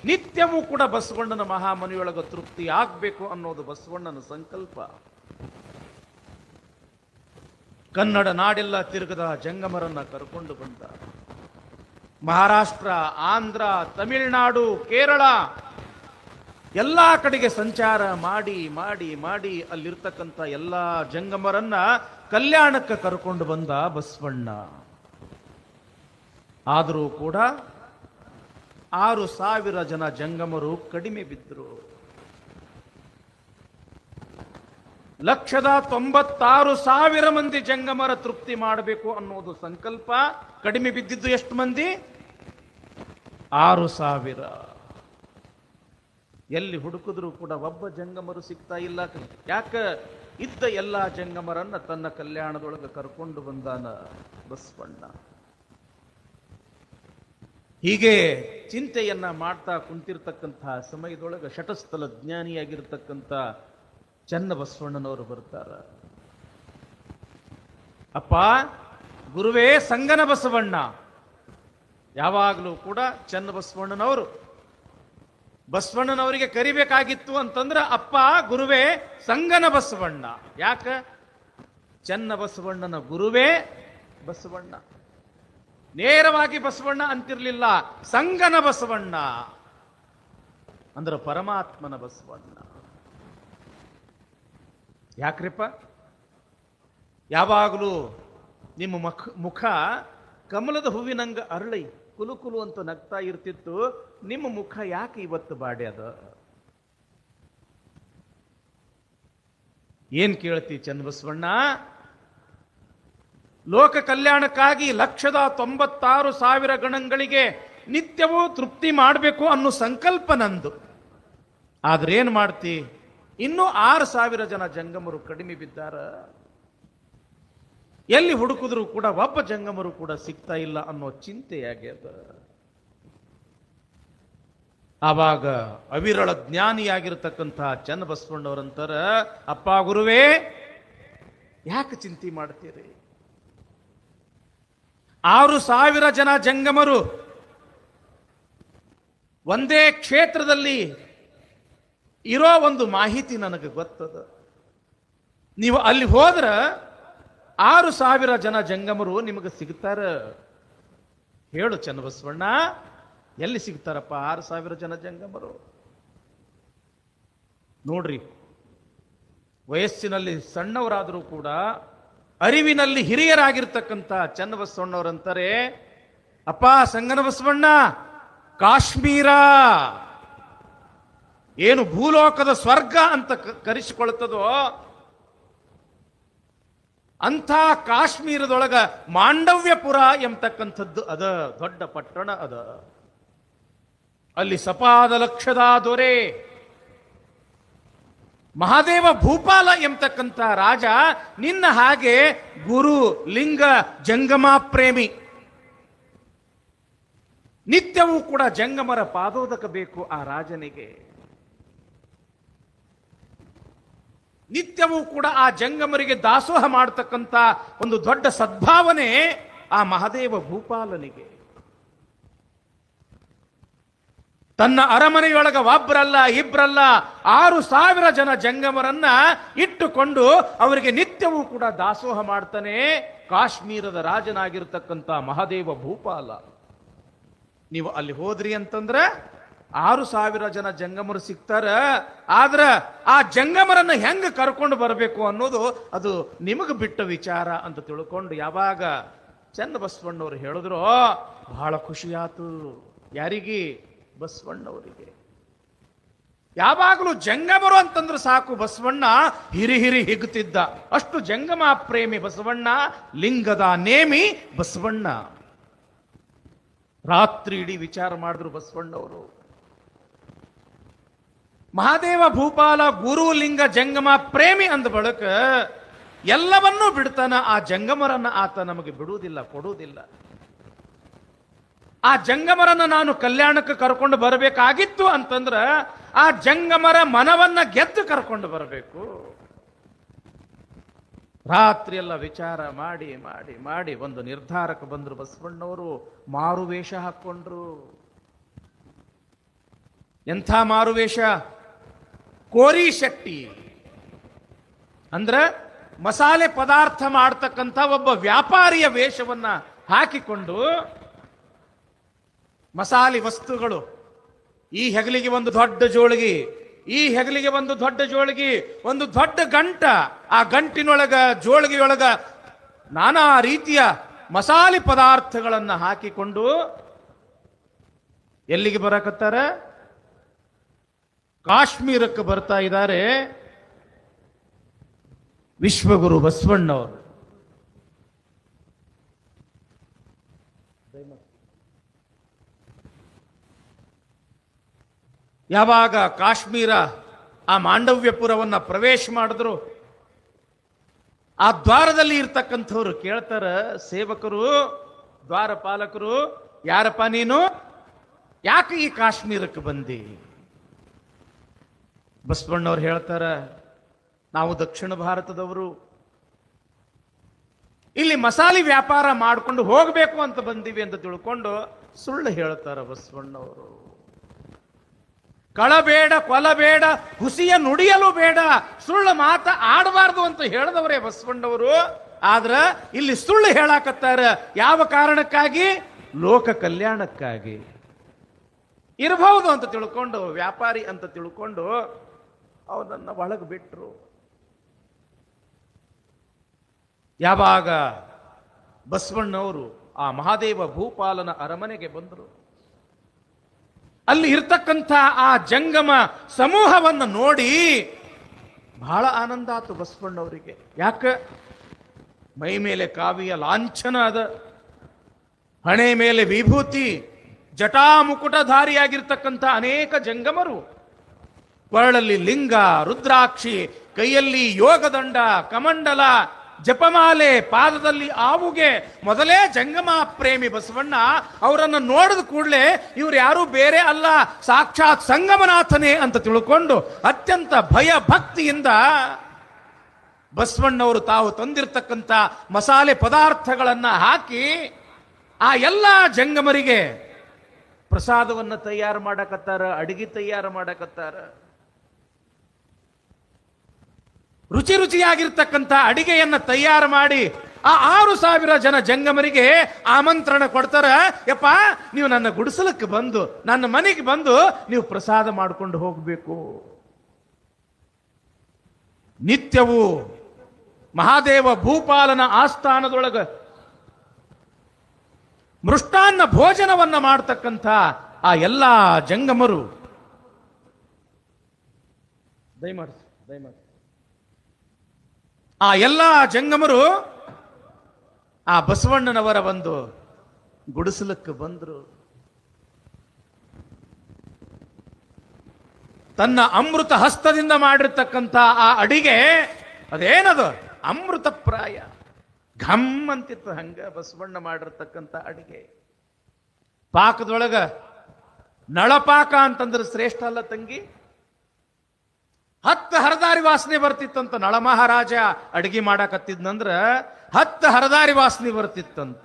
ನಿತ್ಯವೂ ಕೂಡ ಬಸವಣ್ಣನ ಮಹಾಮನೆಯೊಳಗ ತೃಪ್ತಿ ಆಗ್ಬೇಕು ಅನ್ನೋದು ಬಸವಣ್ಣನ ಸಂಕಲ್ಪ. ಕನ್ನಡ ನಾಡೆಲ್ಲ ತಿರುಗದ ಜಂಗಮರನ್ನ ಕರ್ಕೊಂಡು ಬಂದ. ಮಹಾರಾಷ್ಟ್ರ, ಆಂಧ್ರ, ತಮಿಳುನಾಡು, ಕೇರಳ ಎಲ್ಲ ಕಡೆಗೆ ಸಂಚಾರ ಮಾಡಿ ಮಾಡಿ ಮಾಡಿ ಅಲ್ಲಿರ್ತಕ್ಕಂಥ ಎಲ್ಲ ಜಂಗಮರನ್ನ ಕಲ್ಯಾಣಕ್ಕೆ ಕರ್ಕೊಂಡು ಬಂದ ಬಸವಣ್ಣ. ಆದರೂ ಕೂಡ 6,000 ಜನ ಜಂಗಮರು ಕಡಿಮೆ ಬಿದ್ದರು. 1,96,000 ಮಂದಿ ಜಂಗಮರ ತೃಪ್ತಿ ಮಾಡಬೇಕು ಅನ್ನೋದು ಸಂಕಲ್ಪ. ಕಡಿಮೆ ಬಿದ್ದಿದ್ದು ಎಷ್ಟು ಮಂದಿ? 6,000. ಎಲ್ಲಿ ಹುಡುಕಿದ್ರು ಕೂಡ ಒಬ್ಬ ಜಂಗಮರು ಸಿಗ್ತಾ ಇಲ್ಲ. ಯಾಕ? ಇದ್ದ ಎಲ್ಲ ಜಂಗಮರನ್ನ ತನ್ನ ಕಲ್ಯಾಣದೊಳಗೆ ಕರ್ಕೊಂಡು ಬಂದಾನ ಬಸವಣ್ಣ. ಹೀಗೆ ಚಿಂತೆಯನ್ನ ಮಾಡ್ತಾ ಕುಂತಿರ್ತಕ್ಕಂತಹ ಸಮಯದೊಳಗೆ ಶಟಸ್ಥಲ ಜ್ಞಾನಿಯಾಗಿರ್ತಕ್ಕಂಥ ಚನ್ನ ಬಸವಣ್ಣನವರು ಬರ್ತಾರ. ಅಪ್ಪ ಗುರುವೇ ಸಂಗನ ಬಸವಣ್ಣ. ಯಾವಾಗಲೂ ಕೂಡ ಚನ್ನ ಬಸವಣ್ಣನವರಿಗೆ ಕರಿಬೇಕಾಗಿತ್ತು ಅಂತಂದ್ರೆ ಅಪ್ಪ ಗುರುವೇ ಸಂಗನ ಬಸವಣ್ಣ. ಯಾಕ? ಚನ್ನ ಬಸವಣ್ಣನ ಗುರುವೇ ಬಸವಣ್ಣ. ನೇರವಾಗಿ ಬಸವಣ್ಣ ಅಂತಿರ್ಲಿಲ್ಲ, ಸಂಗನ ಬಸವಣ್ಣ ಅಂದ್ರೆ ಪರಮಾತ್ಮನ ಬಸವಣ್ಣ. ಯಾಕ್ರಿಪ್ಪ? ಯಾವಾಗಲೂ ನಿಮ್ಮ ಮುಖ ಕಮಲದ ಹೂವಿನಂಗ ಅರಳಿ ಕುಲು ಕುಲು ಅಂತ ನಗ್ತಾ ಇರ್ತಿತ್ತು, ನಿಮ್ಮ ಮುಖ ಯಾಕೆ ಇವತ್ತು ಬಾಡ್ಯದ? ಏನ್ ಕೇಳ್ತಿ ಚನ್ನಬಸವಣ್ಣ? ಲೋಕ ಕಲ್ಯಾಣಕ್ಕಾಗಿ 1,96,000 ಗಣಗಳಿಗೆ ನಿತ್ಯವೂ ತೃಪ್ತಿ ಮಾಡಬೇಕು ಅನ್ನೋ ಸಂಕಲ್ಪ ನಂದು. ಆದ್ರೆ ಏನ್ ಮಾಡ್ತಿ? ಇನ್ನೂ 6,000 ಜನ ಜಂಗಮರು ಕಡಿಮೆ ಬಿದ್ದಾರ. ಎಲ್ಲಿ ಹುಡುಕಿದ್ರು ಕೂಡ ಒಬ್ಬ ಜಂಗಮರು ಕೂಡ ಸಿಗ್ತಾ ಇಲ್ಲ ಅನ್ನೋ ಚಿಂತೆಯಾಗ್ಯದ. ಆವಾಗ ಅವಿರಳ ಜ್ಞಾನಿಯಾಗಿರ್ತಕ್ಕಂಥ ಚನ್ನಬಸವಣ್ಣವರಂತರ, ಅಪ್ಪ ಗುರುವೇ, ಯಾಕೆ ಚಿಂತೆ ಮಾಡ್ತೀರಿ? 6,000 ಜನ ಜಂಗಮರು ಒಂದೇ ಕ್ಷೇತ್ರದಲ್ಲಿ ಇರೋ ಒಂದು ಮಾಹಿತಿ ನನಗೆ ಗೊತ್ತದ. ನೀವು ಅಲ್ಲಿ ಹೋದ್ರ 6,000 ಜನ ಜಂಗಮರು ನಿಮಗೆ ಸಿಗ್ತಾರ. ಹೇಳು ಚನ್ನಬಸವಣ್ಣ, ಎಲ್ಲಿ ಸಿಗ್ತಾರಪ್ಪ 6,000 ಜನ ಜಂಗಮರು? ನೋಡ್ರಿ, ವಯಸ್ಸಿನಲ್ಲಿ ಸಣ್ಣವರಾದರೂ ಕೂಡ ಅರಿವಿನಲ್ಲಿ ಹಿರಿಯರಾಗಿರ್ತಕ್ಕಂಥ ಚನ್ನಬಸವಣ್ಣವರಂತಾರೆ, ಅಪ್ಪ ಸಂಗನ ಬಸವಣ್ಣ, ಕಾಶ್ಮೀರ ಏನು ಭೂಲೋಕದ ಸ್ವರ್ಗ ಅಂತ ಕರೆಸಿಕೊಳ್ತದೋ ಅಂಥ ಕಾಶ್ಮೀರದೊಳಗ ಮಾಂಡವ್ಯಪುರ ಎಂಬತಕ್ಕಂಥದ್ದು ಅದ, ದೊಡ್ಡ ಪಟ್ಟಣ ಅದ. ಅಲ್ಲಿ ಸಪಾದ ಲಕ್ಷದ ದೊರೆ ಮಹಾದೇವ ಭೂಪಾಲ ಎಂಬತಕ್ಕಂಥ ರಾಜ ನಿನ್ನ ಹಾಗೆ ಗುರು ಲಿಂಗ ಜಂಗಮ ಪ್ರೇಮಿ. ನಿತ್ಯವೂ ಕೂಡ ಜಂಗಮರ ಪಾದೋದಕ ಬೇಕು ಆ ರಾಜನಿಗೆ. ನಿತ್ಯವೂ ಕೂಡ ಆ ಜಂಗಮರಿಗೆ ದಾಸೋಹ ಮಾಡತಕ್ಕಂಥ ಒಂದು ದೊಡ್ಡ ಸದ್ಭಾವನೆ ಆ ಮಹಾದೇವ ಭೂಪಾಲನಿಗೆ. ತನ್ನ ಅರಮನೆಯೊಳಗ ಒಬ್ಬರಲ್ಲ ಇಬ್ಬರಲ್ಲ 6,000 ಜನ ಜಂಗಮರನ್ನ ಇಟ್ಟುಕೊಂಡು ಅವರಿಗೆ ನಿತ್ಯವೂ ಕೂಡ ದಾಸೋಹ ಮಾಡ್ತಾನೆ ಕಾಶ್ಮೀರದ ರಾಜನಾಗಿರ್ತಕ್ಕಂಥ ಮಹಾದೇವ ಭೂಪಾಲ. ನೀವು ಅಲ್ಲಿ ಹೋದ್ರಿ ಅಂತಂದ್ರೆ 6,000 ಜನ ಜಂಗಮರು ಸಿಗ್ತಾರ. ಆದ್ರ ಆ ಜಂಗಮರನ್ನ ಹೆಂಗ ಕರ್ಕೊಂಡು ಬರಬೇಕು ಅನ್ನೋದು ಅದು ನಿಮಗೆ ಬಿಟ್ಟ ವಿಚಾರ ಅಂತ ತಿಳ್ಕೊಂಡು ಯಾವಾಗ ಚನ್ನಬಸವಣ್ಣವ್ರು ಹೇಳಿದ್ರು ಬಹಳ ಖುಷಿಯಾತು. ಯಾರಿಗೆ? ಬಸವಣ್ಣವರಿಗೆ. ಯಾವಾಗಲೂ ಜಂಗಮರು ಅಂತಂದ್ರೆ ಸಾಕು ಬಸವಣ್ಣ ಹಿರಿ ಹಿಗ್ತಿದ್ದ. ಅಷ್ಟು ಜಂಗಮ ಪ್ರೇಮಿ ಬಸವಣ್ಣ, ಲಿಂಗದ ನೇಮಿ ಬಸವಣ್ಣ. ರಾತ್ರಿ ಇಡೀ ವಿಚಾರ ಮಾಡಿದ್ರು ಬಸವಣ್ಣವರು. ಮಹಾದೇವ ಭೂಪಾಲ ಗುರು ಲಿಂಗ ಜಂಗಮ ಪ್ರೇಮಿ ಅಂದ ಬಳಕ ಎಲ್ಲವನ್ನೂ ಬಿಡ್ತಾನ. ಆ ಜಂಗಮರನ್ನ ಆತ ನಮಗೆ ಬಿಡುವುದಿಲ್ಲ, ಕೊಡುವುದಿಲ್ಲ. ಆ ಜಂಗಮರನ್ನ ನಾನು ಕಲ್ಯಾಣಕ್ಕೆ ಕರ್ಕೊಂಡು ಬರಬೇಕಾಗಿತ್ತು ಅಂತಂದ್ರ ಆ ಜಂಗಮರ ಮನವನ್ನ ಗೆದ್ದು ಕರ್ಕೊಂಡು ಬರಬೇಕು. ರಾತ್ರಿ ಎಲ್ಲ ವಿಚಾರ ಮಾಡಿ ಮಾಡಿ ಮಾಡಿ ಒಂದು ನಿರ್ಧಾರಕ್ಕೆ ಬಂದ್ರು ಬಸವಣ್ಣವರು. ಮಾರುವೇಷ ಹಾಕೊಂಡ್ರು. ಎಂಥ ಮಾರುವೇಷ? ಕೋರಿ ಶೆಟ್ಟಿ ಅಂದ್ರ ಮಸಾಲೆ ಪದಾರ್ಥ ಮಾಡ್ತಕ್ಕಂಥ ಒಬ್ಬ ವ್ಯಾಪಾರಿಯ ವೇಷವನ್ನ ಹಾಕಿಕೊಂಡು ಮಸಾಲೆ ವಸ್ತುಗಳು, ಈ ಹೆಗಲಿಗೆ ಒಂದು ದೊಡ್ಡ ಜೋಳಿಗೆ, ಈ ಹೆಗಲಿಗೆ ಒಂದು ದೊಡ್ಡ ಜೋಳಿಗೆ, ಒಂದು ದೊಡ್ಡ ಗಂಟ, ಆ ಗಂಟಿನೊಳಗ ಜೋಳಿಗೆಯೊಳಗ ನಾನಾ ರೀತಿಯ ಮಸಾಲೆ ಪದಾರ್ಥಗಳನ್ನ ಹಾಕಿಕೊಂಡು ಎಲ್ಲಿಗೆ ಬರಕತ್ತಾರ? ಕಾಶ್ಮೀರಕ್ಕೆ ಬರ್ತಾ ಇದ್ದಾರೆ ವಿಶ್ವಗುರು ಬಸವಣ್ಣವರು. ಯಾವಾಗ ಕಾಶ್ಮೀರ ಆ ಮಾಂಡವ್ಯಪುರವನ್ನ ಪ್ರವೇಶ ಮಾಡಿದ್ರು, ಆ ದ್ವಾರದಲ್ಲಿ ಇರ್ತಕ್ಕಂಥವ್ರು ಕೇಳ್ತಾರ, ಸೇವಕರು, ದ್ವಾರಪಾಲಕರು, ಯಾರಪ್ಪ ನೀನು? ಯಾಕೆ ಈ ಕಾಶ್ಮೀರಕ್ಕೆ ಬಂದಿ? ಬಸವಣ್ಣವ್ರು ಹೇಳ್ತಾರ, ನಾವು ದಕ್ಷಿಣ ಭಾರತದವರು, ಇಲ್ಲಿ ಮಸಾಲೆ ವ್ಯಾಪಾರ ಮಾಡಿಕೊಂಡು ಹೋಗಬೇಕು ಅಂತ ಬಂದಿವಿ ಅಂತ ತಿಳ್ಕೊಂಡು ಸುಳ್ಳು ಹೇಳ್ತಾರ ಬಸವಣ್ಣವರು. ಕಳಬೇಡ, ಕೊಲಬೇಡ, ಹುಸಿಯ ನುಡಿಯಲು ಬೇಡ, ಸುಳ್ಳು ಮಾತ ಆಡಬಾರ್ದು ಅಂತ ಹೇಳಿದವರೇ ಬಸವಣ್ಣವರು. ಆದ್ರ ಇಲ್ಲಿ ಸುಳ್ಳು ಹೇಳಾಕತ್ತಾರ. ಯಾವ ಕಾರಣಕ್ಕಾಗಿ? ಲೋಕ ಕಲ್ಯಾಣಕ್ಕಾಗಿ ಇರಬಹುದು ಅಂತ ತಿಳ್ಕೊಂಡು, ವ್ಯಾಪಾರಿ ಅಂತ ತಿಳ್ಕೊಂಡು ಅವನನ್ನ ಒಳಗೆ ಬಿಟ್ರು. ಯಾವಾಗ ಬಸವಣ್ಣವರು ಆ ಮಹಾದೇವ ಭೂಪಾಲನ ಅರಮನೆಗೆ ಬಂದರು, ಅಲ್ಲಿ ಇರ್ತಕ್ಕಂಥ ಆ ಜಂಗಮ ಸಮೂಹವನ್ನು ನೋಡಿ ಬಹಳ ಆನಂದ ಆತು ಬಸವಣ್ಣವರಿಗೆ. ಯಾಕ? ಮೈ ಮೇಲೆ ಕಾವಿಯ ಲಾಂಛನ ಅದ, ಹಣೆ ಮೇಲೆ ವಿಭೂತಿ, ಜಟಾಮುಕುಟಧಾರಿಯಾಗಿರ್ತಕ್ಕಂಥ ಅನೇಕ ಜಂಗಮರು, ಕೊರಳಲ್ಲಿ ಲಿಂಗ, ರುದ್ರಾಕ್ಷಿ, ಕೈಯಲ್ಲಿ ಯೋಗದಂಡ, ಕಮಂಡಲ, ಜಪಮಾಲೆ ಪಾದದಲ್ಲಿ ಆವುಗೆ ಮೊದಲೇ ಜಂಗಮ ಪ್ರೇಮಿ ಬಸವಣ್ಣ ಅವರನ್ನು ನೋಡಿದ ಕೂಡಲೇ ಇವ್ರು ಯಾರೂ ಬೇರೆ ಅಲ್ಲ, ಸಾಕ್ಷಾತ್ ಸಂಗಮನಾಥನೇ ಅಂತ ತಿಳ್ಕೊಂಡು ಅತ್ಯಂತ ಭಯ ಭಕ್ತಿಯಿಂದ ಬಸವಣ್ಣವರು ತಾವು ತಂದಿರತಕ್ಕಂಥ ಮಸಾಲೆ ಪದಾರ್ಥಗಳನ್ನ ಹಾಕಿ ಆ ಎಲ್ಲ ಜಂಗಮರಿಗೆ ಪ್ರಸಾದವನ್ನು ತಯಾರು ಮಾಡಕತ್ತಾರ, ಅಡಿಗೆ ತಯಾರು ಮಾಡಕತ್ತಾರ. ರುಚಿ ರುಚಿಯಾಗಿರ್ತಕ್ಕಂಥ ಅಡಿಗೆಯನ್ನ ತಯಾರು ಮಾಡಿ ಆ 6,000 ಜನ ಜಂಗಮರಿಗೆ ಆಮಂತ್ರಣ ಕೊಡ್ತಾರ. ಯಪ್ಪ, ನೀವು ನನ್ನ ಗುಡಿಸಲಕ್ಕೆ ಬಂದು ನನ್ನ ಮನೆಗೆ ಬಂದು ನೀವು ಪ್ರಸಾದ ಮಾಡಿಕೊಂಡು ಹೋಗಬೇಕು. ನಿತ್ಯವೂ ಮಹಾದೇವ ಭೂಪಾಲನ ಆಸ್ಥಾನದೊಳಗ ಮೃಷ್ಟಾನ್ನ ಭೋಜನವನ್ನ ಮಾಡತಕ್ಕಂಥ ಆ ಎಲ್ಲ ಜಂಗಮರು ದಯಮಾಡಿ ಆ ಎಲ್ಲ ಜಂಗಮರು ಆ ಬಸವಣ್ಣನವರ ಒಂದು ಗುಡಿಸಲಕ್ಕೆ ಬಂದರು. ತನ್ನ ಅಮೃತ ಹಸ್ತದಿಂದ ಮಾಡಿರ್ತಕ್ಕಂಥ ಆ ಅಡಿಗೆ ಅದೇನದು ಅಮೃತ ಪ್ರಾಯ, ಘಮ್ ಅಂತಿತ್ತು. ಹಂಗ ಬಸವಣ್ಣ ಮಾಡಿರ್ತಕ್ಕಂಥ ಅಡಿಗೆ ಪಾಕದೊಳಗ ನಳಪಾಕ ಅಂತಂದ್ರೆ ಶ್ರೇಷ್ಠ ಅಲ್ಲ ತಂಗಿ. 10 ಹರದಾರಿ ವಾಸನೆ ಬರ್ತಿತ್ತಂತ. ನಳ ಮಹಾರಾಜ ಅಡಿಗೆ ಮಾಡಕತ್ತಿದ್ನಂದ್ರ 10 ಹರದಾರಿ ವಾಸನೆ ಬರ್ತಿತ್ತಂತ.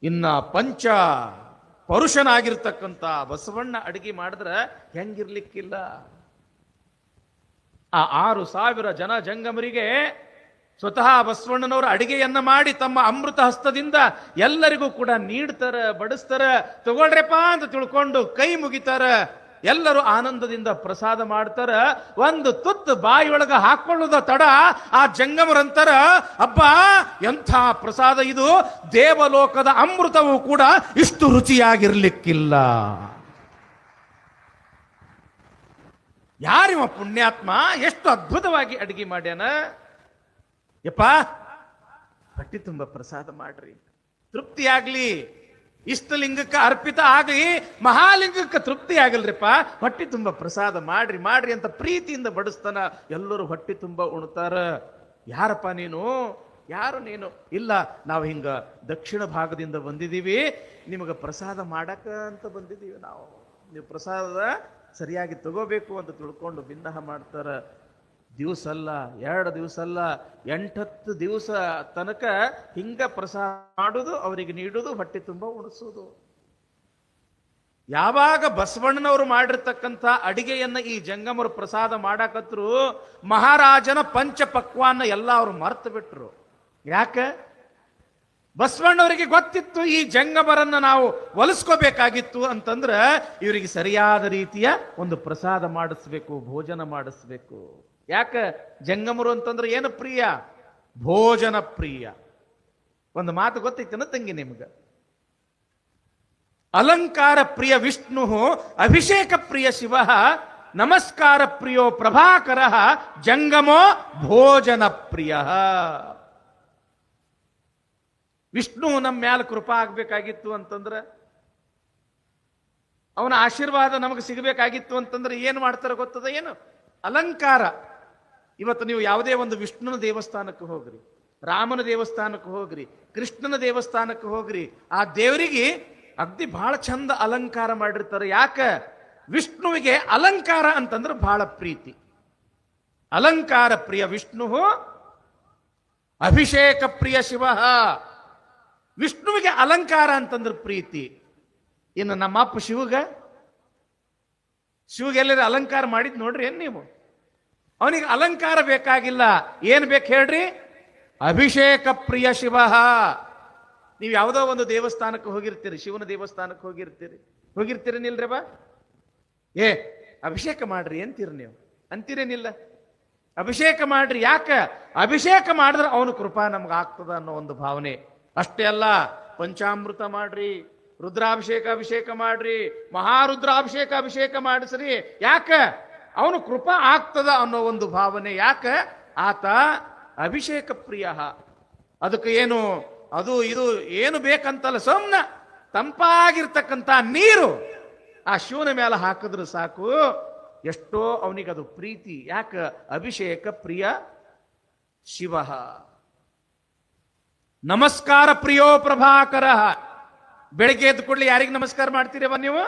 ಇನ್ನ ಪಂಚ ಪರುಷನಾಗಿರ್ತಕ್ಕಂಥ ಬಸವಣ್ಣ ಅಡಿಗೆ ಮಾಡಿದ್ರ ಹೆಂಗಿರ್ಲಿಕ್ಕಿಲ್ಲ. ಆ 6,000 ಜನ ಜಂಗಮರಿಗೆ ಸ್ವತಃ ಬಸವಣ್ಣನವರು ಅಡಿಗೆಯನ್ನ ಮಾಡಿ ತಮ್ಮ ಅಮೃತ ಹಸ್ತದಿಂದ ಎಲ್ಲರಿಗೂ ಕೂಡ ನೀಡ್ತಾರ, ಬಡಿಸ್ತಾರ. ತಗೊಳ್ರಪ್ಪ ಅಂತ ತಿಳ್ಕೊಂಡು ಕೈ ಮುಗಿತಾರ. ಎಲ್ಲರೂ ಆನಂದದಿಂದ ಪ್ರಸಾದ ಮಾಡ್ತಾರ. ಒಂದು ತುತ್ತು ಬಾಯಿಯೊಳಗ ಹಾಕೊಳ್ಳುದ ತಡ ಆ ಜಂಗಮರಂತರ, ಅಬ್ಬ ಎಂಥ ಪ್ರಸಾದ ಇದು, ದೇವಲೋಕದ ಅಮೃತವೂ ಕೂಡ ಇಷ್ಟು ರುಚಿಯಾಗಿರ್ಲಿಕ್ಕಿಲ್ಲ. ಯಾರಿವ ಪುಣ್ಯಾತ್ಮ, ಎಷ್ಟು ಅದ್ಭುತವಾಗಿ ಅಡಿಗೆ ಮಾಡ್ಯಾನ. ಯಪ್ಪ, ಹೊಟ್ಟಿ ತುಂಬ ಪ್ರಸಾದ ಮಾಡ್ರಿ, ತೃಪ್ತಿಯಾಗ್ಲಿ. ಇಷ್ಟಲಿಂಗಕ್ಕೆ ಅರ್ಪಿತ ಆಗ್ಲಿ, ಮಹಾಲಿಂಗಕ್ಕೆ ತೃಪ್ತಿ ಆಗಲ್ರಿಪ್ಪ, ಹೊಟ್ಟಿ ತುಂಬ ಪ್ರಸಾದ ಮಾಡ್ರಿ ಮಾಡ್ರಿ ಅಂತ ಪ್ರೀತಿಯಿಂದ ಬಡಿಸ್ತಾನ. ಎಲ್ಲರೂ ಹೊಟ್ಟಿ ತುಂಬ ಉಣ್ತಾರ. ಯಾರಪ್ಪ ನೀನು, ಯಾರು ನೀನು? ಇಲ್ಲ, ನಾವು ಹಿಂಗ ದಕ್ಷಿಣ ಭಾಗದಿಂದ ಬಂದಿದ್ದೀವಿ, ನಿಮಗೆ ಪ್ರಸಾದ ಮಾಡಕ ಅಂತ ಬಂದಿದ್ದೀವಿ ನಾವು. ನೀವು ಪ್ರಸಾದ ಸರಿಯಾಗಿ ತಗೋಬೇಕು ಅಂತ ತಿಳ್ಕೊಂಡು ಬಿನ್ನಹ ಮಾಡ್ತಾರ. ದಿವಸ ಅಲ್ಲ, 2 ದಿವಸ ಅಲ್ಲ, 8-10 ದಿವಸ ತನಕ ಹಿಂಗ ಪ್ರಸಾದ ಮಾಡುದು, ಅವರಿಗೆ ನೀಡುವುದು, ಹೊಟ್ಟೆ ತುಂಬ ಉಣಿಸೋದು. ಯಾವಾಗ ಬಸವಣ್ಣನವರು ಮಾಡಿರ್ತಕ್ಕಂಥ ಅಡಿಗೆಯನ್ನ ಈ ಜಂಗಮರು ಪ್ರಸಾದ ಮಾಡಾಕತ್ರು, ಮಹಾರಾಜನ ಪಂಚ ಪಕ್ವಾನ್ನ ಎಲ್ಲ ಅವರು ಮರ್ತು ಬಿಟ್ರು. ಯಾಕೆ? ಬಸವಣ್ಣವರಿಗೆ ಗೊತ್ತಿತ್ತು ಈ ಜಂಗಮರನ್ನ ನಾವು ಒಲಿಸ್ಕೋಬೇಕಾಗಿತ್ತು ಅಂತಂದ್ರ ಇವರಿಗೆ ಸರಿಯಾದ ರೀತಿಯ ಒಂದು ಪ್ರಸಾದ ಮಾಡಿಸ್ಬೇಕು, ಭೋಜನ ಮಾಡಿಸ್ಬೇಕು. ಯಾಕೆ? ಜಂಗಮರು ಅಂತಂದ್ರೆ ಏನು ಪ್ರಿಯ? ಭೋಜನ ಪ್ರಿಯ. ಒಂದು ಮಾತು ಗೊತ್ತೈತನ ತಂಗಿ ನಿಮ್ಗ? ಅಲಂಕಾರ ಪ್ರಿಯ ವಿಷ್ಣು, ಅಭಿಷೇಕ ಪ್ರಿಯ ಶಿವ, ನಮಸ್ಕಾರ ಪ್ರಿಯೋ ಪ್ರಭಾಕರ, ಜಂಗಮೋ ಭೋಜನ ಪ್ರಿಯ. ವಿಷ್ಣು ನಮ್ಮ ಮ್ಯಾಲ ಕೃಪಾ ಆಗ್ಬೇಕಾಗಿತ್ತು ಅಂತಂದ್ರೆ, ಅವನ ಆಶೀರ್ವಾದ ನಮಗೆ ಸಿಗಬೇಕಾಗಿತ್ತು ಅಂತಂದ್ರೆ ಏನು ಮಾಡ್ತಾರೆ ಗೊತ್ತದ? ಏನು? ಅಲಂಕಾರ. ಇವತ್ತು ನೀವು ಯಾವುದೇ ಒಂದು ವಿಷ್ಣುನ ದೇವಸ್ಥಾನಕ್ಕೆ ಹೋಗ್ರಿ, ರಾಮನ ದೇವಸ್ಥಾನಕ್ಕೆ ಹೋಗ್ರಿ, ಕೃಷ್ಣನ ದೇವಸ್ಥಾನಕ್ಕೆ ಹೋಗ್ರಿ, ಆ ದೇವರಿಗೆ ಅಗ್ದಿ ಬಹಳ ಚಂದ ಅಲಂಕಾರ ಮಾಡಿರ್ತಾರೆ. ಯಾಕೆ? ವಿಷ್ಣುವಿಗೆ ಅಲಂಕಾರ ಅಂತಂದ್ರೆ ಬಹಳ ಪ್ರೀತಿ. ಅಲಂಕಾರ ಪ್ರಿಯ ವಿಷ್ಣು, ಅಭಿಷೇಕ ಪ್ರಿಯ ಶಿವ. ವಿಷ್ಣುವಿಗೆ ಅಲಂಕಾರ ಅಂತಂದ್ರೆ ಪ್ರೀತಿ. ಇನ್ನು ನಮ್ಮಪ್ಪ ಶಿವಗೆಲ್ಲರ ಅಲಂಕಾರ ಮಾಡಿದ್ ನೋಡ್ರಿ ಏನ್ ನೀವು? ಅವನಿಗೆ ಅಲಂಕಾರ ಬೇಕಾಗಿಲ್ಲ. ಏನ್ ಬೇಕು ಹೇಳ್ರಿ? ಅಭಿಷೇಕ ಪ್ರಿಯ ಶಿವ. ನೀವು ಯಾವುದೋ ಒಂದು ದೇವಸ್ಥಾನಕ್ಕೆ ಹೋಗಿರ್ತೀರಿ, ಶಿವನ ದೇವಸ್ಥಾನಕ್ಕೆ ಹೋಗಿರ್ತೀರಿ ನಿಲ್ರಿ ಬಾ, ಅಭಿಷೇಕ ಮಾಡ್ರಿ ಅಂತೀರಿ ನೀವು, ಅಂತೀರೇನಿಲ್ಲ? ಅಭಿಷೇಕ ಮಾಡ್ರಿ. ಯಾಕ? ಅಭಿಷೇಕ ಮಾಡಿದ್ರೆ ಅವನು ಕೃಪಾ ನಮ್ಗೆ ಆಗ್ತದ ಅನ್ನೋ ಒಂದು ಭಾವನೆ. ಅಷ್ಟೇ ಅಲ್ಲ, ಪಂಚಾಮೃತ ಮಾಡ್ರಿ, ಅಭಿಷೇಕ ಮಾಡ್ರಿ, ಅಭಿಷೇಕ ಮಾಡಿಸ್ರಿ. ಯಾಕ? ಅವನು ಕೃಪಾ ಆಗ್ತದ ಅನ್ನೋ ಒಂದು ಭಾವನೆ. ಯಾಕ? ಆತ ಅಭಿಷೇಕ ಪ್ರಿಯ. ಅದಕ್ಕೆ ಏನು ಅದು ಇದು ಏನು ಬೇಕಂತಲ್ಲ, ಸುಮ್ನ ತಂಪಾಗಿರ್ತಕ್ಕಂಥ ನೀರು ಆ ಶಿವನ ಮೇಲೆ ಹಾಕಿದ್ರೆ ಸಾಕು, ಎಷ್ಟೋ ಅವನಿಗೆ ಅದು ಪ್ರೀತಿ. ಯಾಕ? ಅಭಿಷೇಕ ಪ್ರಿಯ ಶಿವ. ನಮಸ್ಕಾರ ಪ್ರಿಯೋ ಪ್ರಭಾಕರ. ಬೆಳಗ್ಗೆ ಎದ್ದು ಕೂಡಲೇ ಯಾರಿಗೆ ನಮಸ್ಕಾರ ಮಾಡ್ತೀರವ ನೀವು?